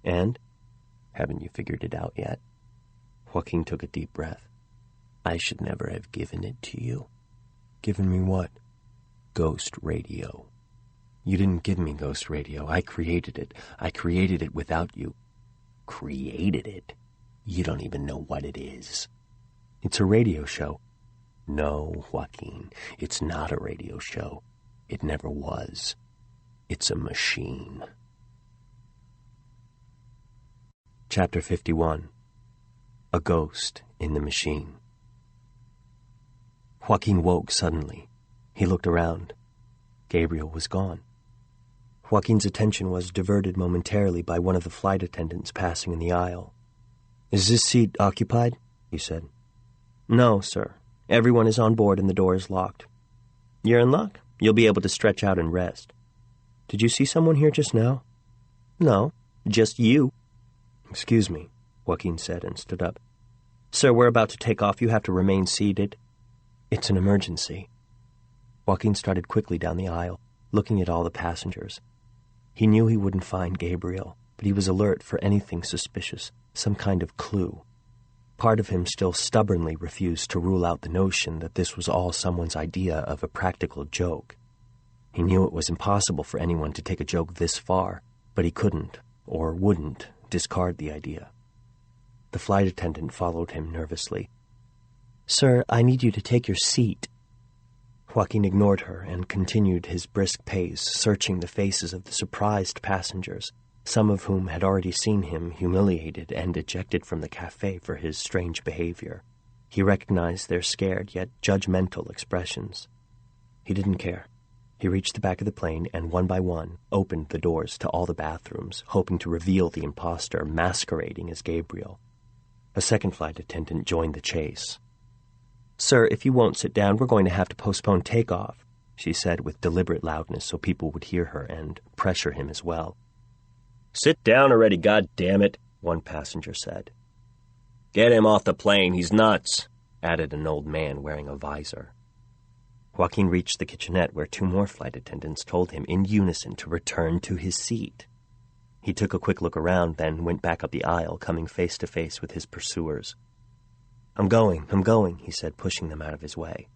Speaker 1: "And?"
Speaker 2: "Haven't you figured it out yet?"
Speaker 1: Joaquin took a deep breath.
Speaker 2: "I should never have given it to you."
Speaker 1: "Given me what?"
Speaker 2: "Ghost radio."
Speaker 1: You didn't give me ghost radio. I created it. I created it without you. Created it? You don't even know what it is. It's a radio show. No, Joaquin, it's not a radio show. It never was. It's a machine. Chapter 51. A Ghost in the Machine. Joaquin woke suddenly. He looked around. Gabriel was gone. Joaquin's attention was diverted momentarily by one of the flight attendants passing in the aisle. "Is this seat occupied?" he said. "No, sir. Everyone is on board and the door is locked." "You're in luck. You'll be able to stretch out and rest." "Did you see someone here just now?" "No, just you." "Excuse me," Joaquin said and stood up. "Sir, we're about to take off. You have to remain seated." "It's an emergency." Joaquin started quickly down the aisle, looking at all the passengers. He knew he wouldn't find Gabriel, but he was alert for anything suspicious, some kind of clue. Part of him still stubbornly refused to rule out the notion that this was all someone's idea of a practical joke. He knew it was impossible for anyone to take a joke this far, but he couldn't, or wouldn't, discard the idea. The flight attendant followed him nervously. "Sir, I need you to take your seat." Joaquin ignored her and continued his brisk pace, searching the faces of the surprised passengers, some of whom had already seen him humiliated and ejected from the cafe for his strange behavior. He recognized their scared yet judgmental expressions. He didn't care. He reached the back of the plane and, one by one, opened the doors to all the bathrooms, hoping to reveal the imposter masquerading as Gabriel. A second flight attendant joined the chase. "Sir, if you won't sit down, we're going to have to postpone takeoff," she said with deliberate loudness so people would hear her and pressure him as well. "Sit down already, goddammit," one passenger said. "Get him off the plane, he's nuts," added an old man wearing a visor. Joaquin reached the kitchenette where two more flight attendants told him in unison to return to his seat. He took a quick look around, then went back up the aisle, coming face to face with his pursuers. I'm going, he said, pushing them out of his way.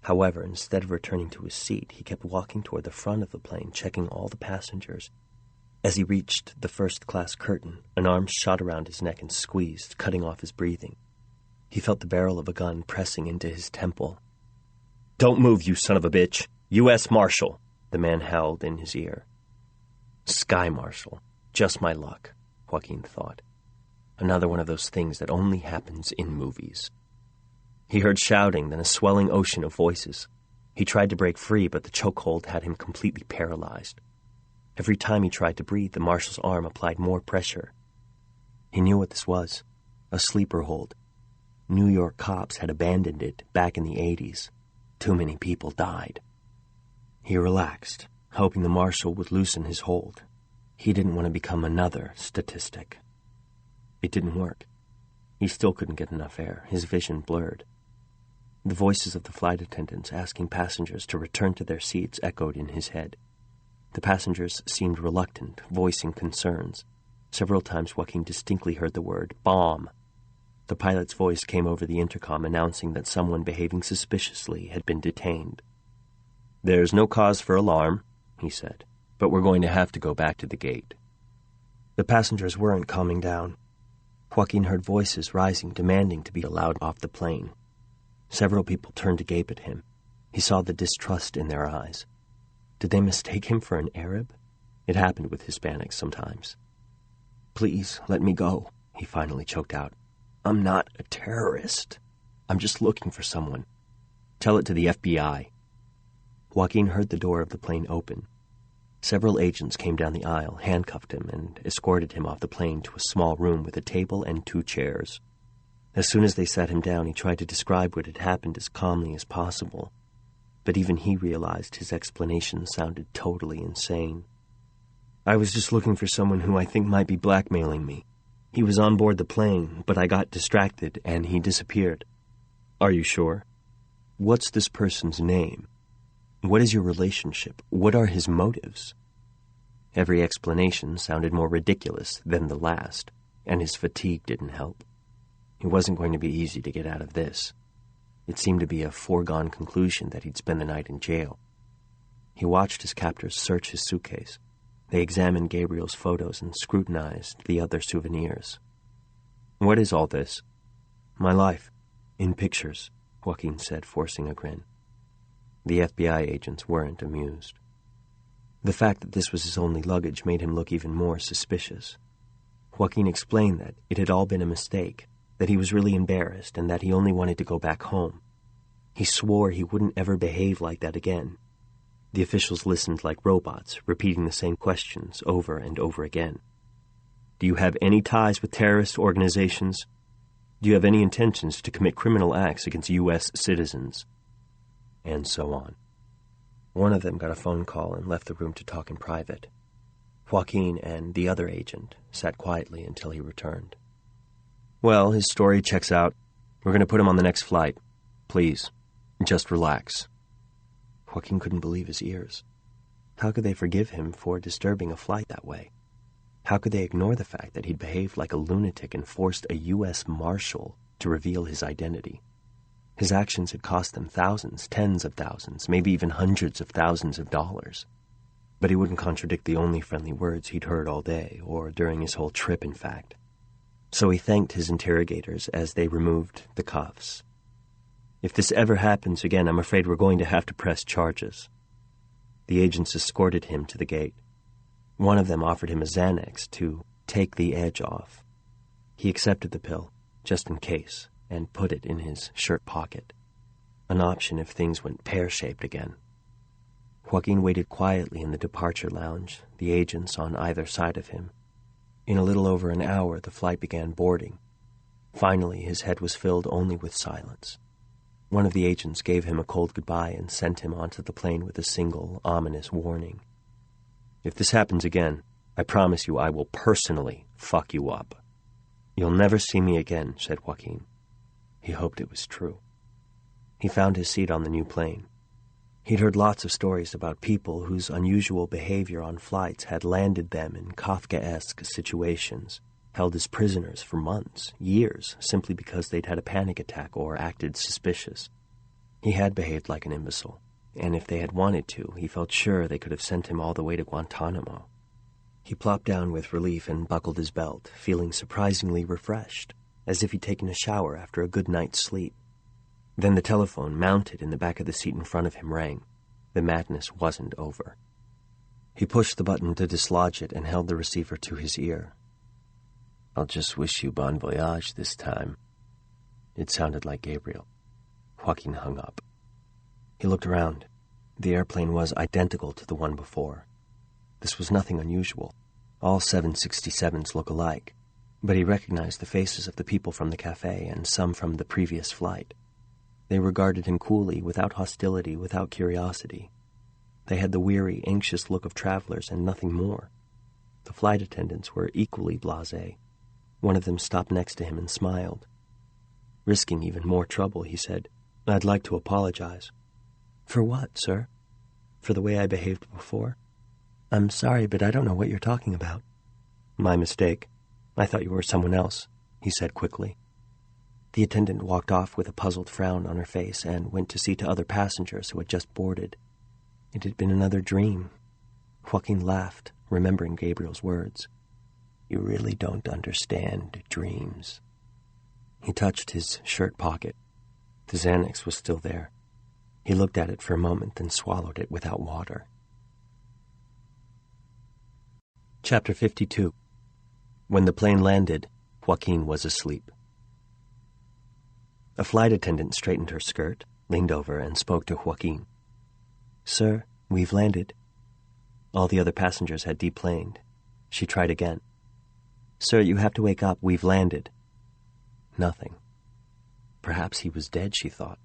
Speaker 1: However, instead of returning to his seat, he kept walking toward the front of the plane, checking all the passengers. As he reached the first-class curtain, an arm shot around his neck and squeezed, cutting off his breathing. He felt the barrel of a gun pressing into his temple. "Don't move, you son of a bitch! U.S. Marshal!" the man howled in his ear. Sky Marshal. Just my luck, Joaquin thought. Another one of those things that only happens in movies. He heard shouting, then a swelling ocean of voices. He tried to break free, but the chokehold had him completely paralyzed. Every time he tried to breathe, the marshal's arm applied more pressure. He knew what this was. A sleeper hold. New York cops had abandoned it back in the 80s. Too many people died. He relaxed, hoping the marshal would loosen his hold. He didn't want to become another statistic. It didn't work. He still couldn't get enough air, his vision blurred. The voices of the flight attendants asking passengers to return to their seats echoed in his head. The passengers seemed reluctant, voicing concerns. Several times Joaquin distinctly heard the word bomb. The pilot's voice came over the intercom announcing that someone behaving suspiciously had been detained. "There's no cause for alarm," he said, "but we're going to have to go back to the gate." The passengers weren't calming down. Joaquin heard voices rising, demanding to be allowed off the plane. Several people turned to gape at him. He saw the distrust in their eyes. Did they mistake him for an Arab? It happened with Hispanics sometimes. "Please, let me go," he finally choked out. "I'm not a terrorist. I'm just looking for someone. Tell it to the FBI." Joaquin heard the door of the plane open. Several agents came down the aisle, handcuffed him, and escorted him off the plane to a small room with a table and 2 chairs. As soon as they sat him down, he tried to describe what had happened as calmly as possible. But even he realized his explanation sounded totally insane. "I was just looking for someone who I think might be blackmailing me. He was on board the plane, but I got distracted, and he disappeared." "Are you sure? What's this person's name? What is your relationship? What are his motives?" Every explanation sounded more ridiculous than the last, and his fatigue didn't help. It wasn't going to be easy to get out of this. It seemed to be a foregone conclusion that he'd spend the night in jail. He watched his captors search his suitcase. They examined Gabriel's photos and scrutinized the other souvenirs. "What is all this?" "My life. In pictures," Joaquin said, forcing a grin. The FBI agents weren't amused. The fact that this was his only luggage made him look even more suspicious. Joaquin explained that it had all been a mistake, that he was really embarrassed, and that he only wanted to go back home. He swore he wouldn't ever behave like that again. The officials listened like robots, repeating the same questions over and over again. "Do you have any ties with terrorist organizations? Do you have any intentions to commit criminal acts against U.S. citizens?" And so on. One of them got a phone call and left the room to talk in private. Joaquin and the other agent sat quietly until he returned. "Well, his story checks out. We're going to put him on the next flight. Please, just relax." Joaquin couldn't believe his ears. How could they forgive him for disturbing a flight that way? How could they ignore the fact that he'd behaved like a lunatic and forced a U.S. Marshal to reveal his identity? His actions had cost them thousands, tens of thousands, maybe even hundreds of thousands of dollars. But he wouldn't contradict the only friendly words he'd heard all day, or during his whole trip, in fact. So he thanked his interrogators as they removed the cuffs. "If this ever happens again, I'm afraid we're going to have to press charges." The agents escorted him to the gate. One of them offered him a Xanax to take the edge off. He accepted the pill, just in case, and put it in his shirt pocket. An option if things went pear-shaped again. Joaquin waited quietly in the departure lounge, the agents on either side of him. In a little over an hour, the flight began boarding. Finally, his head was filled only with silence. One of the agents gave him a cold goodbye and sent him onto the plane with a single, ominous warning. "If this happens again, I promise you I will personally fuck you up." "You'll never see me again," said Joaquin. He hoped it was true. He found his seat on the new plane. He'd heard lots of stories about people whose unusual behavior on flights had landed them in Kafkaesque situations, held as prisoners for months, years, simply because they'd had a panic attack or acted suspicious. He had behaved like an imbecile, and if they had wanted to, he felt sure they could have sent him all the way to Guantanamo. He plopped down with relief and buckled his belt, feeling surprisingly refreshed, as if he'd taken a shower after a good night's sleep. Then the telephone, mounted in the back of the seat in front of him, rang. The madness wasn't over. He pushed the button to dislodge it and held the receiver to his ear. "I'll just wish you bon voyage this time." It sounded like Gabriel. Joaquin hung up. He looked around. The airplane was identical to the one before. This was nothing unusual. All 767s look alike. But he recognized the faces of the people from the cafe and some from the previous flight. They regarded him coolly, without hostility, without curiosity. They had the weary, anxious look of travelers and nothing more. The flight attendants were equally blasé. One of them stopped next to him and smiled. Risking even more trouble, he said, "I'd like to apologize." "For what, sir?" "For the way I behaved before." "I'm sorry, but I don't know what you're talking about." "My mistake. I thought you were someone else," he said quickly. The attendant walked off with a puzzled frown on her face and went to see to other passengers who had just boarded. It had been another dream. Joaquin laughed, remembering Gabriel's words. "You really don't understand dreams." He touched his shirt pocket. The Xanax was still there. He looked at it for a moment, then swallowed it without water. Chapter 52. When the plane landed, Joaquin was asleep. A flight attendant straightened her skirt, leaned over, and spoke to Joaquin. "Sir, we've landed." All the other passengers had deplaned. She tried again. "Sir, you have to wake up. We've landed." Nothing. Perhaps he was dead, she thought.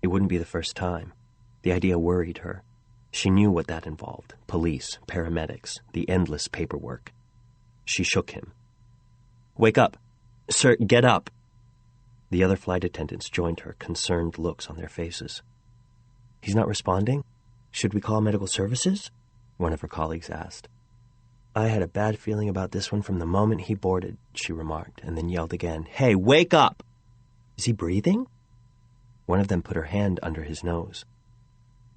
Speaker 1: It wouldn't be the first time. The idea worried her. She knew what that involved. Police, paramedics, the endless paperwork. She shook him. "Wake up! Sir, get up!" The other flight attendants joined her, concerned looks on their faces. "He's not responding? Should we call medical services?" one of her colleagues asked. "I had a bad feeling about this one from the moment he boarded," she remarked, and then yelled again, "Hey, wake up! Is he breathing?" One of them put her hand under his nose.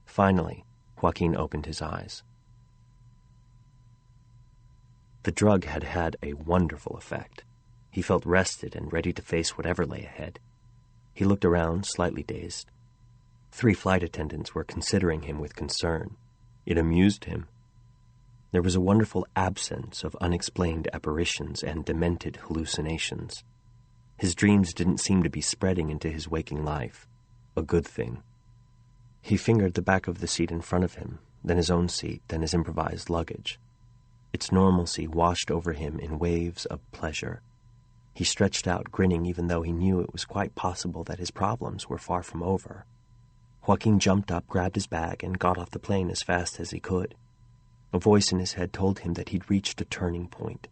Speaker 1: Finally, Joaquin opened his eyes. The drug had had a wonderful effect. He felt rested and ready to face whatever lay ahead. He looked around, slightly dazed. 3 flight attendants were considering him with concern. It amused him. There was a wonderful absence of unexplained apparitions and demented hallucinations. His dreams didn't seem to be spreading into his waking life. A good thing. He fingered the back of the seat in front of him, then his own seat, then his improvised luggage. Its normalcy washed over him in waves of pleasure. He stretched out, grinning, even though he knew it was quite possible that his problems were far from over. Joaquin jumped up, grabbed his bag, and got off the plane as fast as he could. A voice in his head told him that he'd reached a turning point.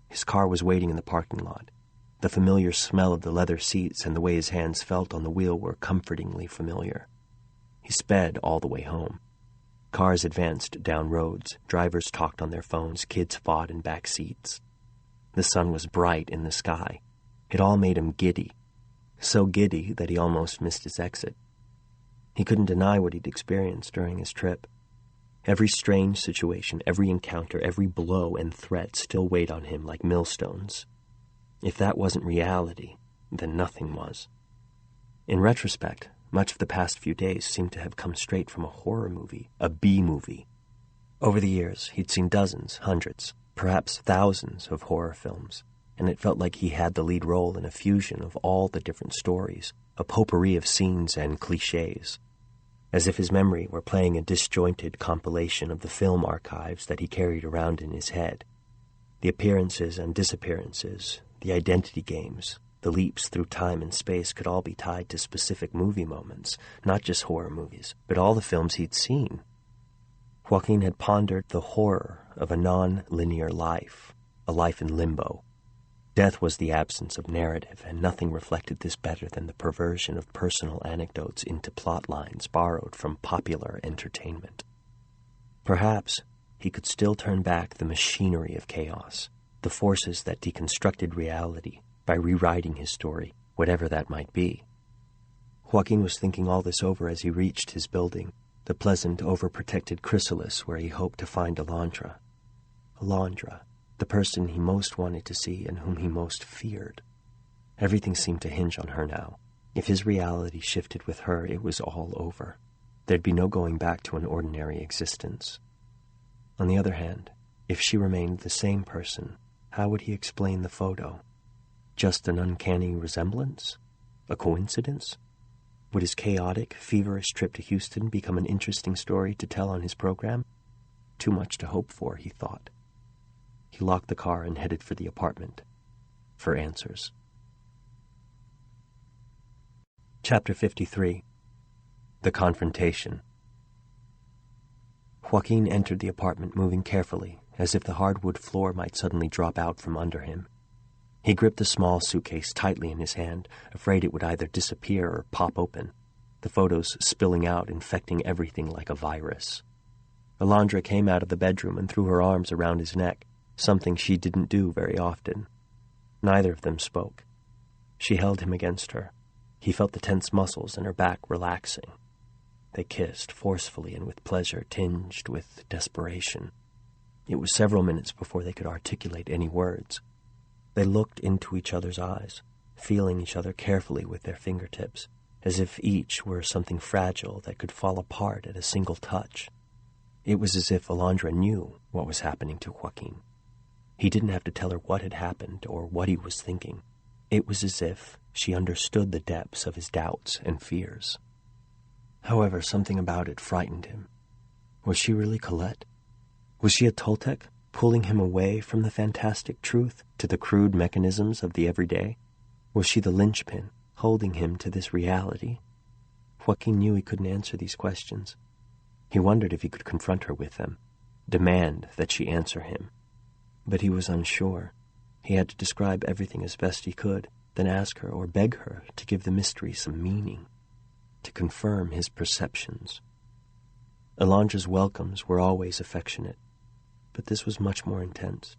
Speaker 1: His car was waiting in the parking lot. The familiar smell of the leather seats and the way his hands felt on the wheel were comfortingly familiar. He sped all the way home. Cars advanced down roads, drivers talked on their phones, kids fought in back seats. The sun was bright in the sky. It all made him giddy. So giddy that he almost missed his exit. He couldn't deny what he'd experienced during his trip. Every strange situation, every encounter, every blow and threat still weighed on him like millstones. If that wasn't reality, then nothing was. In retrospect, much of the past few days seemed to have come straight from a horror movie, a B-movie. Over the years, he'd seen dozens, hundreds, perhaps thousands of horror films, and it felt like he had the lead role in a fusion of all the different stories, a potpourri of scenes and cliches, as if his memory were playing a disjointed compilation of the film archives that he carried around in his head. The appearances and disappearances, the identity games, the leaps through time and space could all be tied to specific movie moments, not just horror movies, but all the films he'd seen. Joaquin had pondered the horror of a non-linear life, a life in limbo. Death was the absence of narrative, and nothing reflected this better than the perversion of personal anecdotes into plot lines borrowed from popular entertainment. Perhaps he could still turn back the machinery of chaos, the forces that deconstructed reality, by rewriting his story, whatever that might be. Joaquin was thinking all this over as he reached his building, the pleasant, overprotected chrysalis where he hoped to find Alondra. Alondra, the person he most wanted to see and whom he most feared. Everything seemed to hinge on her now. If his reality shifted with her, it was all over. There'd be no going back to an ordinary existence. On the other hand, if she remained the same person, how would he explain the photo? Just an uncanny resemblance? A coincidence? Would his chaotic, feverish trip to Houston become an interesting story to tell on his program? Too much to hope for, he thought. He locked the car and headed for the apartment. For answers. Chapter 53. The Confrontation. Joaquin entered the apartment moving carefully, as if the hardwood floor might suddenly drop out from under him. He gripped the small suitcase tightly in his hand, afraid it would either disappear or pop open, the photos spilling out, infecting everything like a virus. Alondra came out of the bedroom and threw her arms around his neck, something she didn't do very often. Neither of them spoke. She held him against her. He felt the tense muscles in her back relaxing. They kissed, forcefully and with pleasure tinged with desperation. It was several minutes before they could articulate any words. They looked into each other's eyes, feeling each other carefully with their fingertips, as if each were something fragile that could fall apart at a single touch. It was as if Alondra knew what was happening to Joaquin. He didn't have to tell her what had happened or what he was thinking. It was as if she understood the depths of his doubts and fears. However, something about it frightened him. Was she really Colette? Was she a Toltec, pulling him away from the fantastic truth to the crude mechanisms of the everyday? Was she the linchpin, holding him to this reality? Joaquin knew he couldn't answer these questions. He wondered if he could confront her with them, demand that she answer him. But he was unsure. He had to describe everything as best he could, then ask her or beg her to give the mystery some meaning, to confirm his perceptions. Alondra's welcomes were always affectionate, but this was much more intense.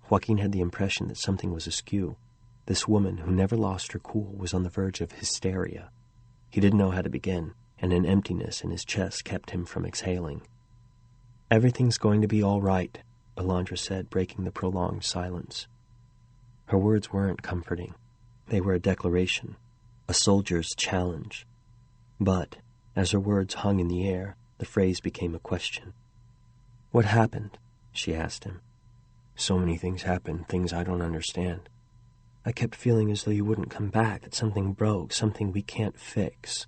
Speaker 1: Joaquin had the impression that something was askew. This woman who never lost her cool was on the verge of hysteria. He didn't know how to begin, and an emptiness in his chest kept him from exhaling. "Everything's going to be all right," Alondra said, breaking the prolonged silence. Her words weren't comforting. They were a declaration, a soldier's challenge. But, as her words hung in the air, the phrase became a question. "What happened?" she asked him. "So many things happened, things I don't understand. I kept feeling as though you wouldn't come back, that something broke, something we can't fix."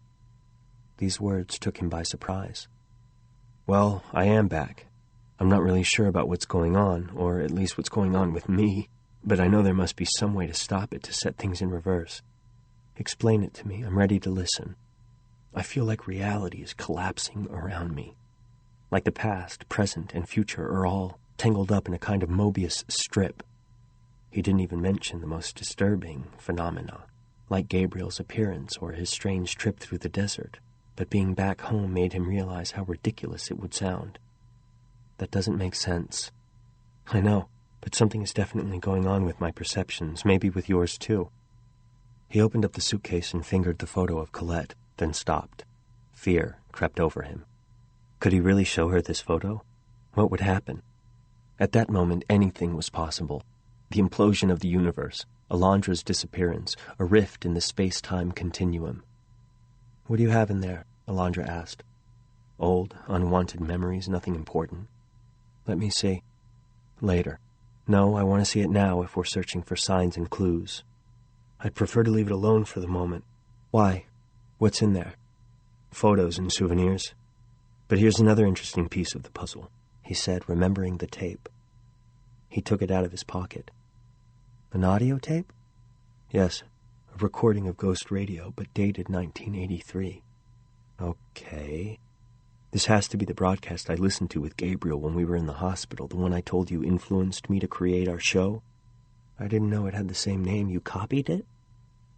Speaker 1: These words took him by surprise. "Well, I am back. I'm not really sure about what's going on, or at least what's going on with me, but I know there must be some way to stop it, to set things in reverse. Explain it to me. I'm ready to listen. I feel like reality is collapsing around me. Like the past, present, and future are all tangled up in a kind of Mobius strip." He didn't even mention the most disturbing phenomena, like Gabriel's appearance or his strange trip through the desert, but being back home made him realize how ridiculous it would sound. "That doesn't make sense." "I know, but something is definitely going on with my perceptions, maybe with yours too." He opened up the suitcase and fingered the photo of Colette, then stopped. Fear crept over him. Could he really show her this photo? What would happen? At that moment, anything was possible. The implosion of the universe, Alondra's disappearance, a rift in the space-time continuum. "What do you have in there?" Alondra asked. "Old, unwanted memories, nothing important." "Let me see." "Later." "No, I want to see it now if we're searching for signs and clues." "I'd prefer to leave it alone for the moment." "Why? What's in there?" "Photos and souvenirs. But here's another interesting piece of the puzzle," he said, remembering the tape. He took it out of his pocket. "An audio tape?" "Yes, a recording of Ghost Radio, but dated 1983. "Okay. This has to be the broadcast I listened to with Gabriel when we were in the hospital, the one I told you influenced me to create our show." "I didn't know it had the same name. You copied it?"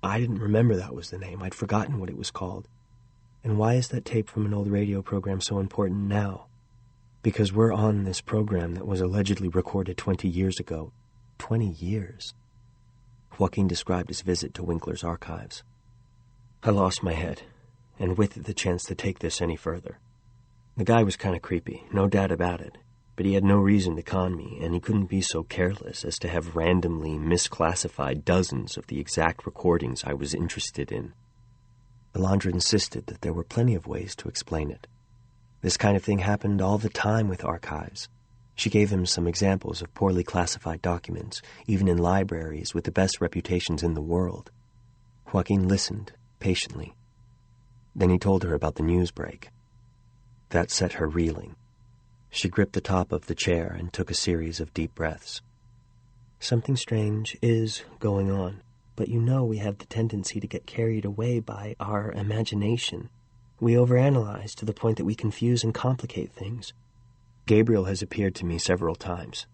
Speaker 1: "I didn't remember that was the name. I'd forgotten what it was called." "And why is that tape from an old radio program so important now?" "Because we're on this program that was allegedly recorded 20 years ago." 20 years? Joaquin described his visit to Winkler's archives. "I lost my head, and with it the chance to take this any further. The guy was kind of creepy, no doubt about it, but he had no reason to con me, and he couldn't be so careless as to have randomly misclassified dozens of the exact recordings I was interested in." Alondra insisted that there were plenty of ways to explain it. This kind of thing happened all the time with archives. She gave him some examples of poorly classified documents, even in libraries with the best reputations in the world. Joaquin listened patiently. Then he told her about the news break. That set her reeling. She gripped the top of the chair and took a series of deep breaths. "Something strange is going on, but you know we have the tendency to get carried away by our imagination. We overanalyze to the point that we confuse and complicate things. Gabriel has appeared to me several times.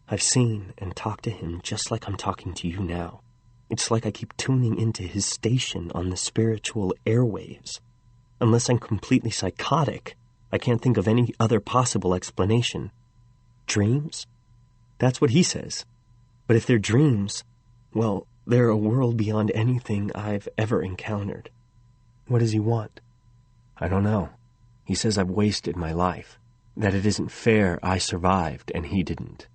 Speaker 1: I've seen and talked to him just like I'm talking to you now. It's like I keep tuning into his station on the spiritual airwaves. Unless I'm completely psychotic, I can't think of any other possible explanation. Dreams? That's what he says. But if they're dreams, well, they're a world beyond anything I've ever encountered." "What does he want?" "I don't know. He says I've wasted my life, that it isn't fair I survived and he didn't."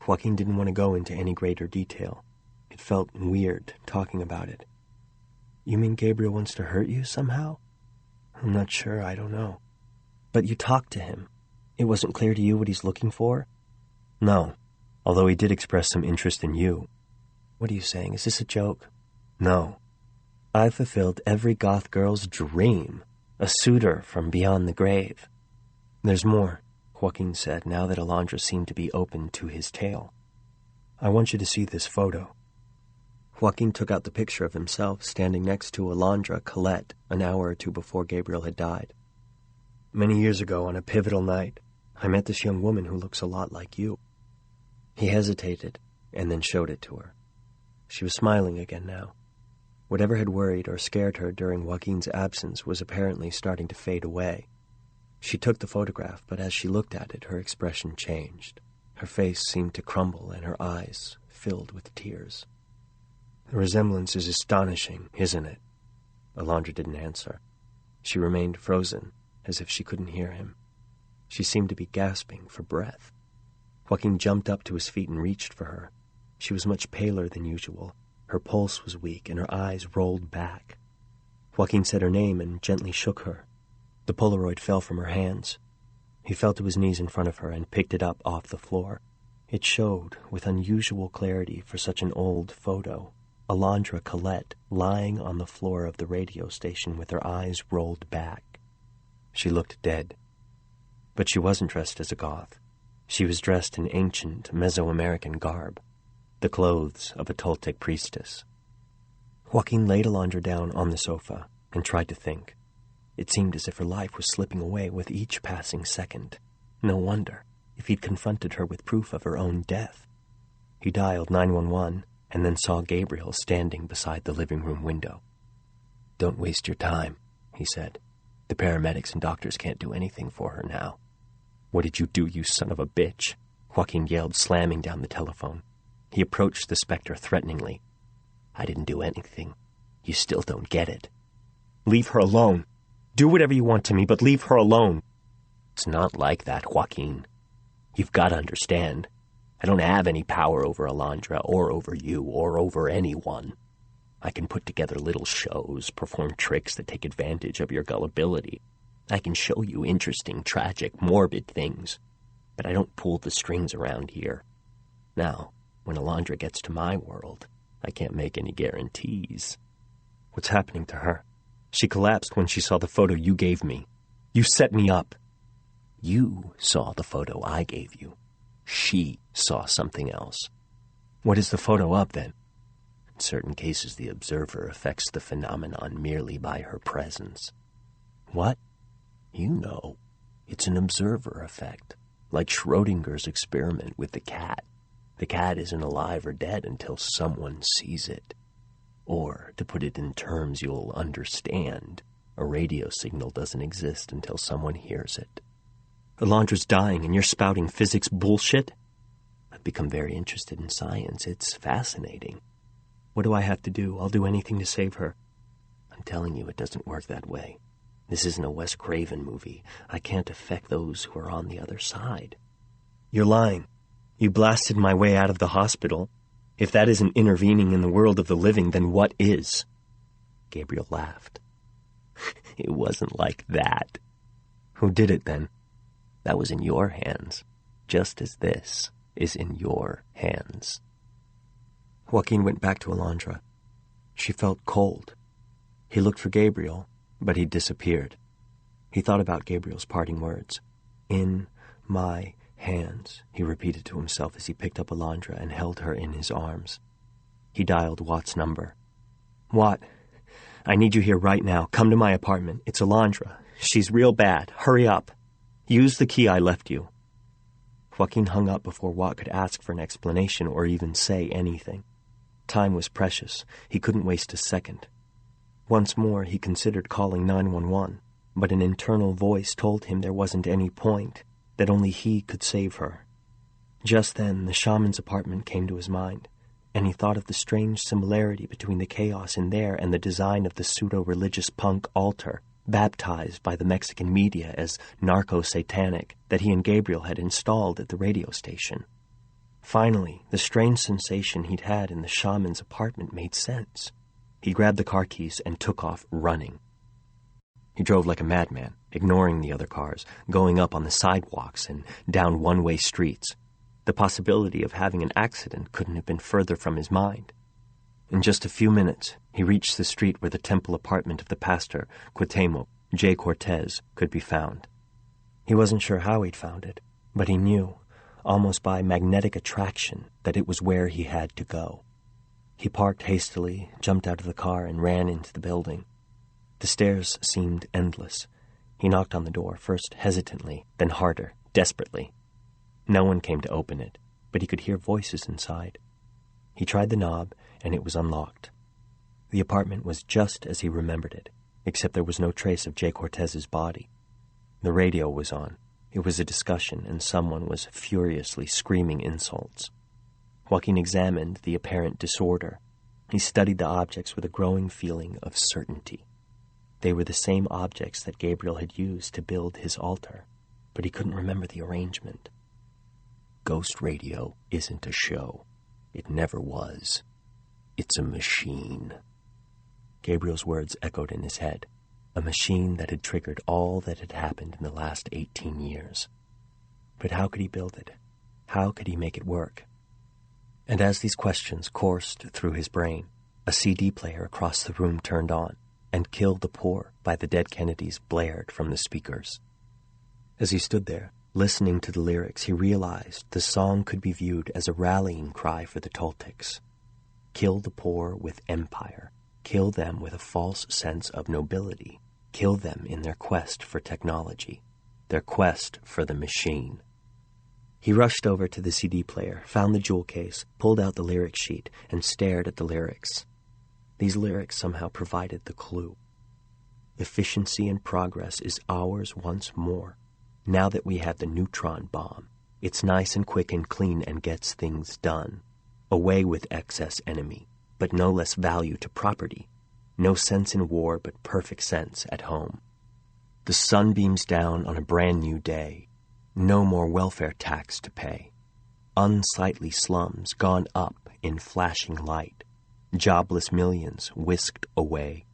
Speaker 1: Joaquin didn't want to go into any greater detail. It felt weird talking about it. "You mean Gabriel wants to hurt you somehow?" "I'm not sure. I don't know." "But you talked to him. It wasn't clear to you what he's looking for?" "No, although he did express some interest in you." "What are you saying? Is this a joke?" "No. I've fulfilled every goth girl's dream, a suitor from beyond the grave." "There's more," Joaquin said, now that Alondra seemed to be open to his tale. "I want you to see this photo." Joaquin took out the picture of himself standing next to Alondra Colette an hour or two before Gabriel had died. "Many years ago, on a pivotal night, I met this young woman who looks a lot like you." He hesitated and then showed it to her. She was smiling again now. Whatever had worried or scared her during Joaquin's absence was apparently starting to fade away. She took the photograph, but as she looked at it, her expression changed. Her face seemed to crumble and her eyes filled with tears. "The resemblance is astonishing, isn't it?" Alondra didn't answer. She remained frozen, as if she couldn't hear him. She seemed to be gasping for breath. Joaquin jumped up to his feet and reached for her. She was much paler than usual. Her pulse was weak, and her eyes rolled back. Joaquin said her name and gently shook her. The Polaroid fell from her hands. He fell to his knees in front of her and picked it up off the floor. It showed, with unusual clarity for such an old photo, Alondra Collette lying on the floor of the radio station with her eyes rolled back. She looked dead. But she wasn't dressed as a goth. She was dressed in ancient Mesoamerican garb, the clothes of a Toltec priestess. Joaquin laid Alondra down on the sofa and tried to think. It seemed as if her life was slipping away with each passing second. No wonder, if he'd confronted her with proof of her own death. He dialed 911 and then saw Gabriel standing beside the living room window. "Don't waste your time," he said. "The paramedics and doctors can't do anything for her now." "What did you do, you son of a bitch?" Joaquin yelled, slamming down the telephone. He approached the specter threateningly. "I didn't do anything. You still don't get it." "Leave her alone. Do whatever you want to me, but leave her alone." "It's not like that, Joaquin. You've got to understand. I don't have any power over Alondra or over you or over anyone. I can put together little shows, perform tricks that take advantage of your gullibility. I can show you interesting, tragic, morbid things, but I don't pull the strings around here. Now, when Alondra gets to my world, I can't make any guarantees." "What's happening to her? She collapsed when she saw the photo you gave me. You set me up." "You saw the photo I gave you. She saw something else." "What is the photo of, then?" "In certain cases, the observer affects the phenomenon merely by her presence." "What?" "You know. It's an observer effect, like Schrödinger's experiment with the cat. The cat isn't alive or dead until someone sees it. Or, to put it in terms you'll understand, a radio signal doesn't exist until someone hears it." "Alondra's dying and you're spouting physics bullshit?" "I've become very interested in science. It's fascinating." "What do I have to do? I'll do anything to save her." "I'm telling you, it doesn't work that way. This isn't a Wes Craven movie. I can't affect those who are on the other side." "You're lying. You blasted my way out of the hospital. If that isn't intervening in the world of the living, then what is?" Gabriel laughed. "It wasn't like that." "Who did it, then?" "That was in your hands, just as this is in your hands." Joaquin went back to Alondra. She felt cold. He looked for Gabriel, but he'd disappeared. He thought about Gabriel's parting words. "In my hands," he repeated to himself as he picked up Alondra and held her in his arms. He dialed Watt's number. "Watt, I need you here right now. Come to my apartment. It's Alondra. She's real bad. Hurry up. Use the key I left you." Joaquin hung up before Watt could ask for an explanation or even say anything. Time was precious. He couldn't waste a second. Once more he considered calling 911, but an internal voice told him there wasn't any point, that only he could save her. Just then the shaman's apartment came to his mind, and he thought of the strange similarity between the chaos in there and the design of the pseudo-religious punk altar, baptized by the Mexican media as narco-satanic, that he and Gabriel had installed at the radio station. Finally, the strange sensation he'd had in the shaman's apartment made sense. He grabbed the car keys and took off running. He drove like a madman, ignoring the other cars, going up on the sidewalks and down one-way streets. The possibility of having an accident couldn't have been further from his mind. In just a few minutes, he reached the street where the temple apartment of the pastor, Cuauhtemoc J. Cortez, could be found. He wasn't sure how he'd found it, but he knew, almost by magnetic attraction, that it was where he had to go. He parked hastily, jumped out of the car, and ran into the building. The stairs seemed endless. He knocked on the door, first hesitantly, then harder, desperately. No one came to open it, but he could hear voices inside. He tried the knob, and it was unlocked. The apartment was just as he remembered it, except there was no trace of Jay Cortez's body. The radio was on. It was a discussion, and someone was furiously screaming insults. Joaquin examined the apparent disorder. He studied the objects with a growing feeling of certainty. They were the same objects that Gabriel had used to build his altar, but he couldn't remember the arrangement. Ghost radio isn't a show. It never was. It's a machine. Gabriel's words echoed in his head, a machine that had triggered all that had happened in the last 18 years. But how could he build it? How could he make it work? And as these questions coursed through his brain, a CD player across the room turned on, and Kill the Poor by the Dead Kennedys blared from the speakers. As he stood there, listening to the lyrics, he realized the song could be viewed as a rallying cry for the Toltecs. Kill the poor with empire. Kill them with a false sense of nobility. Kill them in their quest for technology, their quest for the machine. He rushed over to the CD player, found the jewel case, pulled out the lyric sheet, and stared at the lyrics. These lyrics somehow provided the clue. Efficiency and progress is ours once more. Now that we have the neutron bomb, it's nice and quick and clean and gets things done. Away with excess enemy, but no less value to property. No sense in war, but perfect sense at home. The sun beams down on a brand new day. No more welfare tax to pay. Unsightly slums gone up in flashing light. Jobless millions whisked away.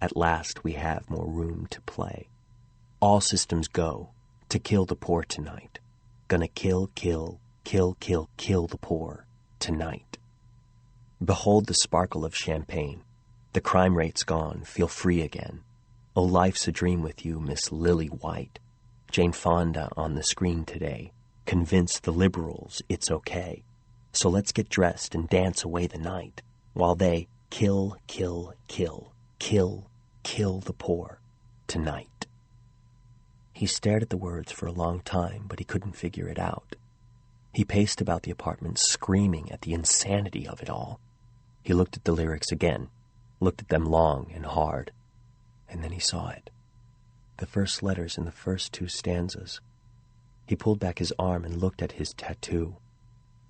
Speaker 1: At last we have more room to play. All systems go to kill the poor tonight. Gonna kill, kill, kill, kill, kill the poor tonight. Behold the sparkle of champagne. The crime rate's gone, feel free again. Oh, life's a dream with you, Miss Lily White. Jane Fonda on the screen today. Convince the liberals it's okay. So let's get dressed and dance away the night, while they kill, kill, kill, kill, kill the poor tonight. He stared at the words for a long time, but he couldn't figure it out. He paced about the apartment, screaming at the insanity of it all. He looked at the lyrics again, looked at them long and hard, and then he saw it. The first letters in the first two stanzas. He pulled back his arm and looked at his tattoo.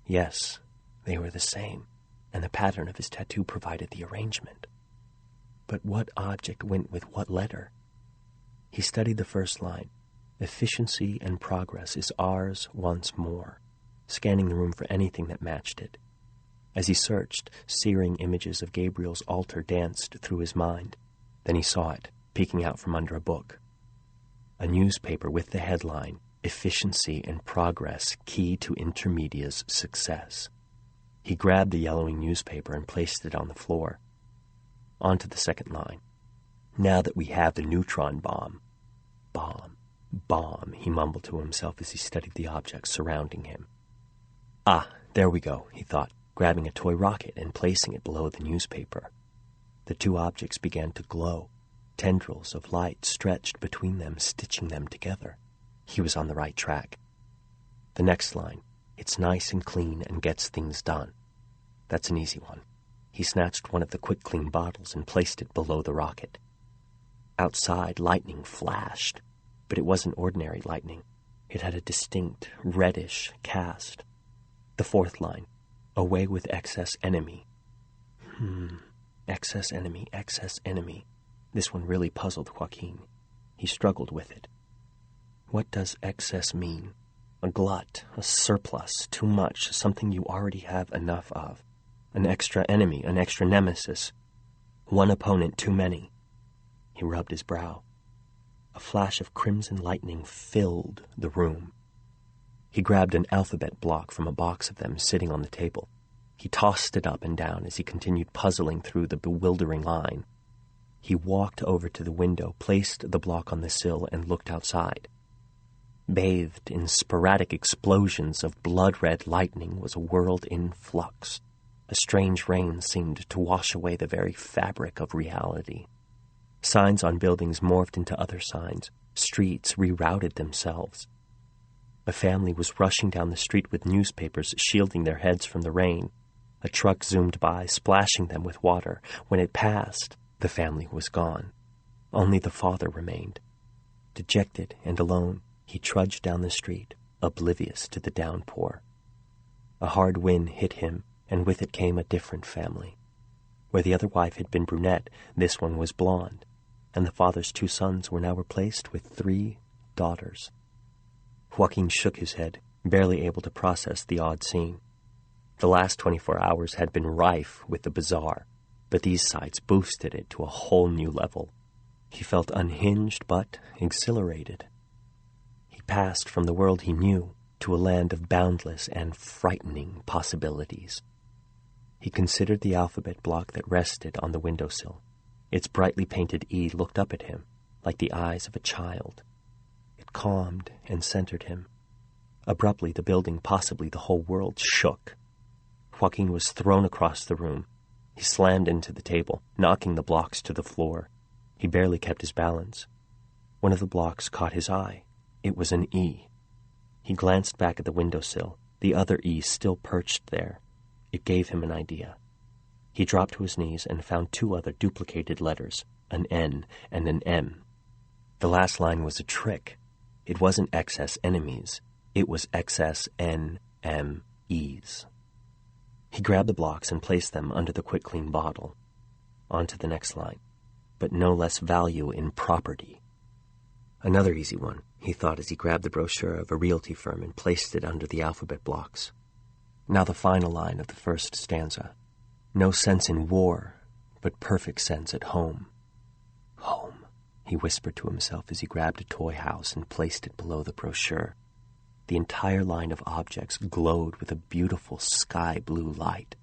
Speaker 1: Yes, they were the same, and the pattern of his tattoo provided the arrangement. But what object went with what letter? He studied the first line. Efficiency and progress is ours once more, scanning the room for anything that matched it. As he searched, searing images of Gabriel's altar danced through his mind. Then he saw it, peeking out from under a book. A newspaper with the headline, Efficiency and Progress, Key to Intermedia's Success. He grabbed the yellowing newspaper and placed it on the floor. On to the second line. Now that we have the neutron bomb. Bomb, he mumbled to himself as he studied the objects surrounding him. Ah, there we go, he thought, grabbing a toy rocket and placing it below the newspaper. The two objects began to glow. Tendrils of light stretched between them, stitching them together. He was on the right track. The next line, it's nice and clean and gets things done. That's an easy one. He snatched one of the quick clean bottles and placed it below the rocket. Outside, lightning flashed, but it wasn't ordinary lightning. It had a distinct, reddish cast. The fourth line, away with excess enemy. Excess enemy, excess enemy. This one really puzzled Joaquin. He struggled with it. What does excess mean? A glut, a surplus, too much, something you already have enough of. An extra enemy, an extra nemesis. One opponent too many. He rubbed his brow. A flash of crimson lightning filled the room. He grabbed an alphabet block from a box of them sitting on the table. He tossed it up and down as he continued puzzling through the bewildering line. He walked over to the window, placed the block on the sill, and looked outside. Bathed in sporadic explosions of blood-red lightning was a world in flux. A strange rain seemed to wash away the very fabric of reality. Signs on buildings morphed into other signs. Streets rerouted themselves. A family was rushing down the street with newspapers shielding their heads from the rain. A truck zoomed by, splashing them with water. When it passed, the family was gone. Only the father remained. Dejected and alone, he trudged down the street, oblivious to the downpour. A hard wind hit him, and with it came a different family. Where the other wife had been brunette, this one was blonde. and the father's 2 sons were now replaced with 3 daughters. Joaquin shook his head, barely able to process the odd scene. The last 24 hours had been rife with the bizarre, but these sights boosted it to a whole new level. He felt unhinged but exhilarated. He passed from the world he knew to a land of boundless and frightening possibilities. He considered the alphabet block that rested on the windowsill. Its brightly painted E looked up at him, like the eyes of a child. It calmed and centered him. Abruptly, the building, possibly the whole world, shook. Joaquin was thrown across the room. He slammed into the table, knocking the blocks to the floor. He barely kept his balance. One of the blocks caught his eye. It was an E. He glanced back at the windowsill, the other E still perched there. It gave him an idea. He dropped to his knees and found 2 other duplicated letters, an N and an M. The last line was a trick. It wasn't excess enemies. It was excess NMEs. He grabbed the blocks and placed them under the quick clean bottle. On to the next line, but no less value in property. Another easy one, he thought as he grabbed the brochure of a realty firm and placed it under the alphabet blocks. Now the final line of the first stanza. No sense in war, but perfect sense at home. Home, he whispered to himself as he grabbed a toy house and placed it below the brochure. The entire line of objects glowed with a beautiful sky blue light.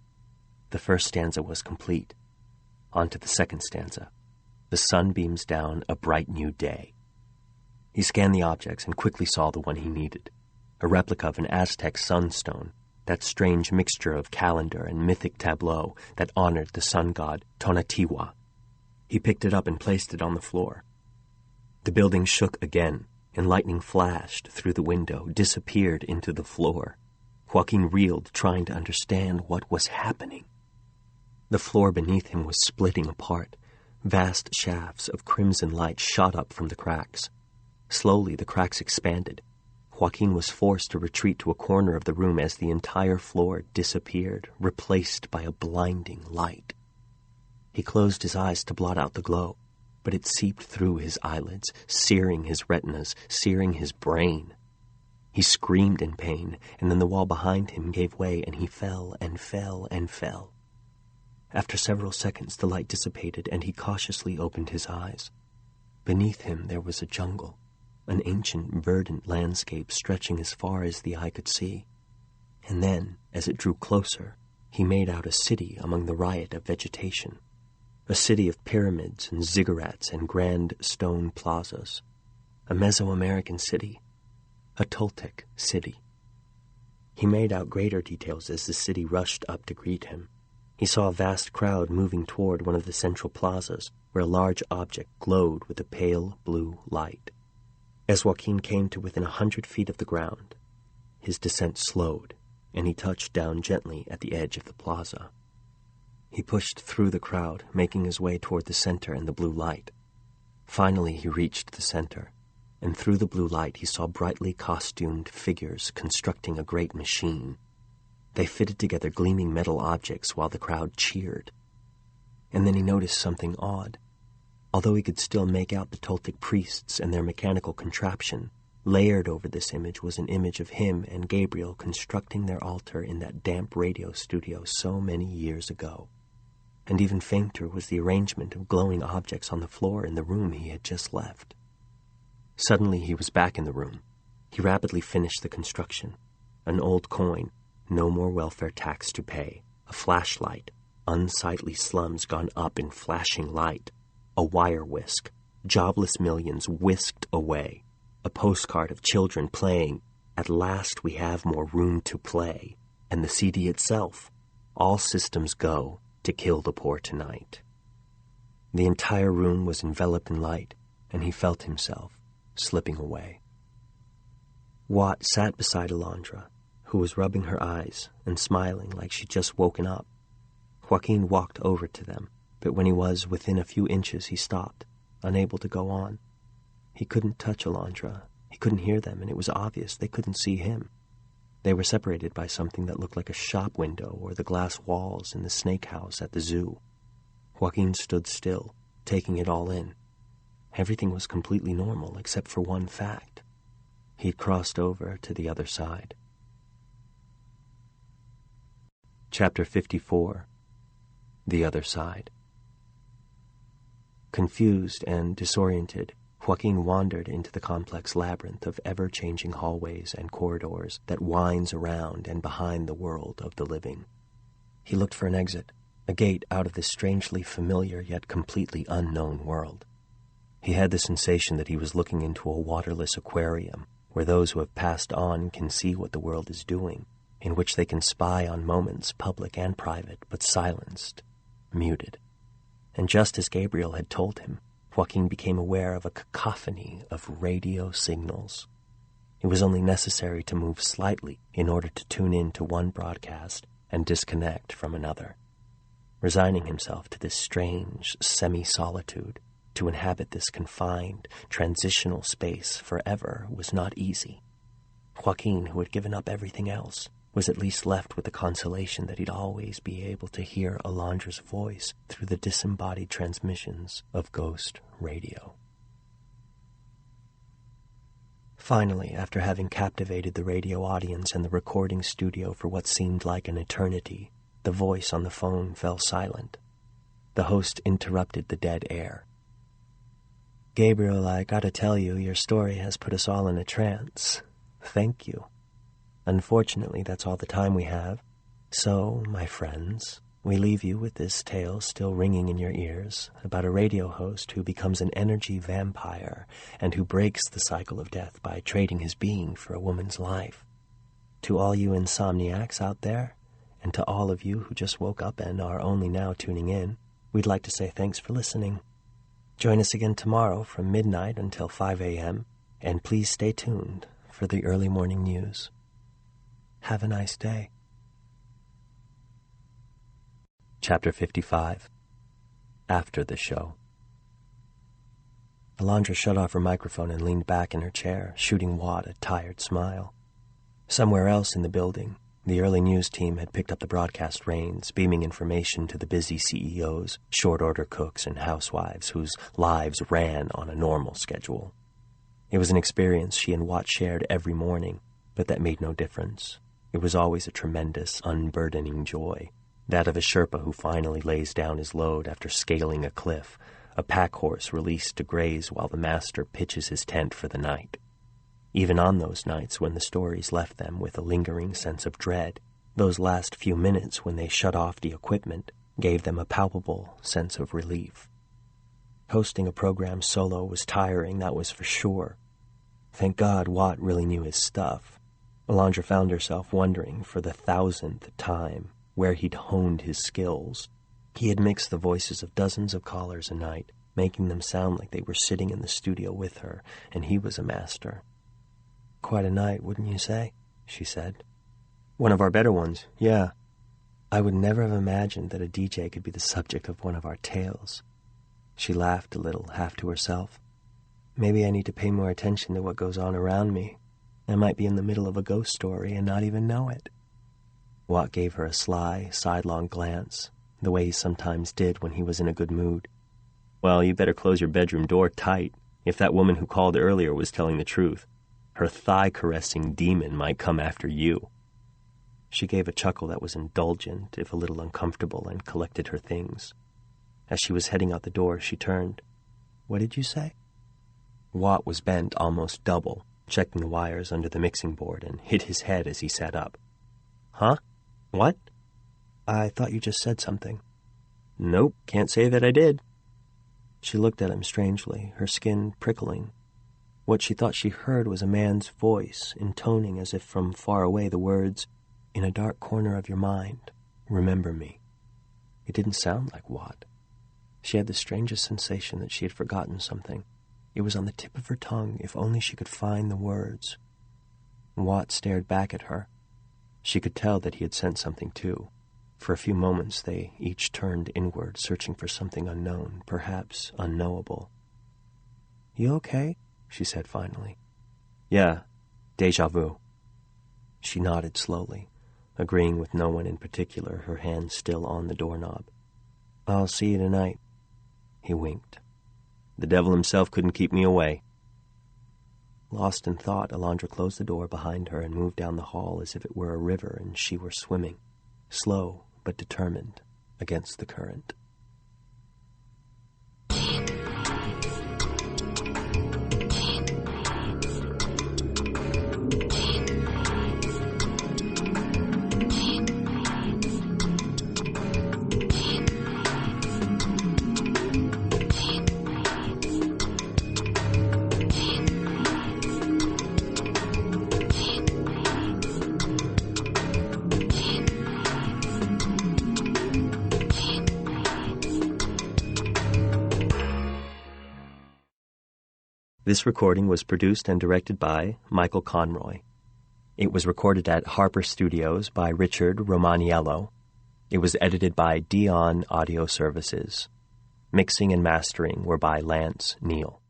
Speaker 1: The first stanza was complete. On to the second stanza. The sun beams down a bright new day. He scanned the objects and quickly saw the one he needed. A replica of an Aztec sunstone, that strange mixture of calendar and mythic tableau that honored the sun god Tonatiuh. He picked it up and placed it on the floor. The building shook again, and lightning flashed through the window, disappeared into the floor. Joaquin reeled, trying to understand what was happening. The floor beneath him was splitting apart. Vast shafts of crimson light shot up from the cracks. Slowly, the cracks expanded. Joaquin was forced to retreat to a corner of the room as the entire floor disappeared, replaced by a blinding light. He closed his eyes to blot out the glow, but it seeped through his eyelids, searing his retinas, searing his brain. He screamed in pain, and then the wall behind him gave way, and he fell and fell and fell. After several seconds, the light dissipated, and he cautiously opened his eyes. Beneath him there was a jungle, an ancient, verdant landscape stretching as far as the eye could see. And then, as it drew closer, he made out a city among the riot of vegetation. A city of pyramids and ziggurats and grand stone plazas. A Mesoamerican city. A Toltec city. He made out greater details as the city rushed up to greet him. He saw a vast crowd moving toward one of the central plazas, where a large object glowed with a pale blue light. As Joaquin came to within 100 feet of the ground, his descent slowed, and he touched down gently at the edge of the plaza. He pushed through the crowd, making his way toward the center and the blue light. Finally, he reached the center, and through the blue light he saw brightly costumed figures constructing a great machine. They fitted together gleaming metal objects while the crowd cheered. And then he noticed something odd. Although he could still make out the Toltec priests and their mechanical contraption, layered over this image was an image of him and Gabriel constructing their altar in that damp radio studio so many years ago. And even fainter was the arrangement of glowing objects on the floor in the room he had just left. Suddenly he was back in the room. He rapidly finished the construction. An old coin, no more welfare tax to pay, a flashlight, unsightly slums gone up in flashing light, a wire whisk, jobless millions whisked away, a postcard of children playing, "At last we have more room to play," and the CD itself, "All systems go to kill the poor tonight." The entire room was enveloped in light, and he felt himself slipping away. Watt sat beside Alondra, who was rubbing her eyes and smiling like she'd just woken up. Joaquin walked over to them, but when he was within a few inches, he stopped, unable to go on. He couldn't touch Alondra. He couldn't hear them, and it was obvious they couldn't see him. They were separated by something that looked like a shop window or the glass walls in the snake house at the zoo. Joaquin stood still, taking it all in. Everything was completely normal except for one fact. He'd crossed over to the other side. Chapter 54. The Other Side. Confused and disoriented, Joaquin wandered into the complex labyrinth of ever-changing hallways and corridors that winds around and behind the world of the living. He looked for an exit, a gate out of this strangely familiar yet completely unknown world. He had the sensation that he was looking into a waterless aquarium, where those who have passed on can see what the world is doing, in which they can spy on moments, public and private, but silenced, muted. And just as Gabriel had told him, Joaquin became aware of a cacophony of radio signals. It was only necessary to move slightly in order to tune in to one broadcast and disconnect from another. Resigning himself to this strange semi-solitude, to inhabit this confined, transitional space forever was not easy. Joaquin, who had given up everything else, was at least left with the consolation that he'd always be able to hear Alondra's voice through the disembodied transmissions of ghost radio. Finally, after having captivated the radio audience and the recording studio for what seemed like an eternity, the voice on the phone fell silent. The host interrupted the dead air. "Gabriel, I gotta tell you, your story has put us all in a trance. Thank you. Unfortunately, that's all the time we have. So, my friends, we leave you with this tale still ringing in your ears about a radio host who becomes an energy vampire and who breaks the cycle of death by trading his being for a woman's life. To all you insomniacs out there, and to all of you who just woke up and are only now tuning in, we'd like to say thanks for listening. Join us again tomorrow from midnight until 5 a.m., and please stay tuned for the early morning news. Have a nice day." Chapter 55. After the Show. Alondra shut off her microphone and leaned back in her chair, shooting Watt a tired smile. Somewhere else in the building, the early news team had picked up the broadcast reins, beaming information to the busy CEOs, short-order cooks, and housewives whose lives ran on a normal schedule. It was an experience she and Watt shared every morning, but that made no difference. It was always a tremendous, unburdening joy, that of a Sherpa who finally lays down his load after scaling a cliff, a pack horse released to graze while the master pitches his tent for the night. Even on those nights when the stories left them with a lingering sense of dread, those last few minutes when they shut off the equipment gave them a palpable sense of relief. Hosting a program solo was tiring, that was for sure. Thank God Watt really knew his stuff. Alondra found herself wondering for the 1,000th time where he'd honed his skills. He had mixed the voices of dozens of callers a night, making them sound like they were sitting in the studio with her, and he was a master. "Quite a night, wouldn't you say?" she said. "One of our better ones, yeah. I would never have imagined that a DJ could be the subject of one of our tales." She laughed a little, half to herself. "Maybe I need to pay more attention to what goes on around me. I might be in the middle of a ghost story and not even know it." Watt gave her a sly, sidelong glance, the way he sometimes did when he was in a good mood. "Well, you better close your bedroom door tight. If that woman who called earlier was telling the truth, her thigh-caressing demon might come after you." She gave a chuckle that was indulgent, if a little uncomfortable, and collected her things. As she was heading out the door, she turned. "What did you say?" Watt was bent almost double, checking the wires under the mixing board, and hit his head as he sat up. "Huh? What?" "I thought you just said something." "Nope, can't say that I did." She looked at him strangely, her skin prickling. What she thought she heard was a man's voice, intoning as if from far away the words, "In a dark corner of your mind, remember me." It didn't sound like Watt. She had the strangest sensation that she had forgotten something. It was on the tip of her tongue, if only she could find the words. Watt stared back at her. She could tell that he had sensed something too. For a few moments they each turned inward, searching for something unknown, perhaps unknowable. "You okay?" she said finally. "Yeah, déjà vu." She nodded slowly, agreeing with no one in particular, her hand still on the doorknob. "I'll see you tonight." He winked. The devil himself couldn't keep me away.
Speaker 2: Lost in thought, Alondra closed the door behind her and moved down the hall as if it were a river and she were swimming, slow but determined, against the current.
Speaker 1: This recording was produced and directed by Michael Conroy. It was recorded at Harper Studios by Richard Romaniello. It was edited by Dion Audio Services. Mixing and mastering were by Lance Neal.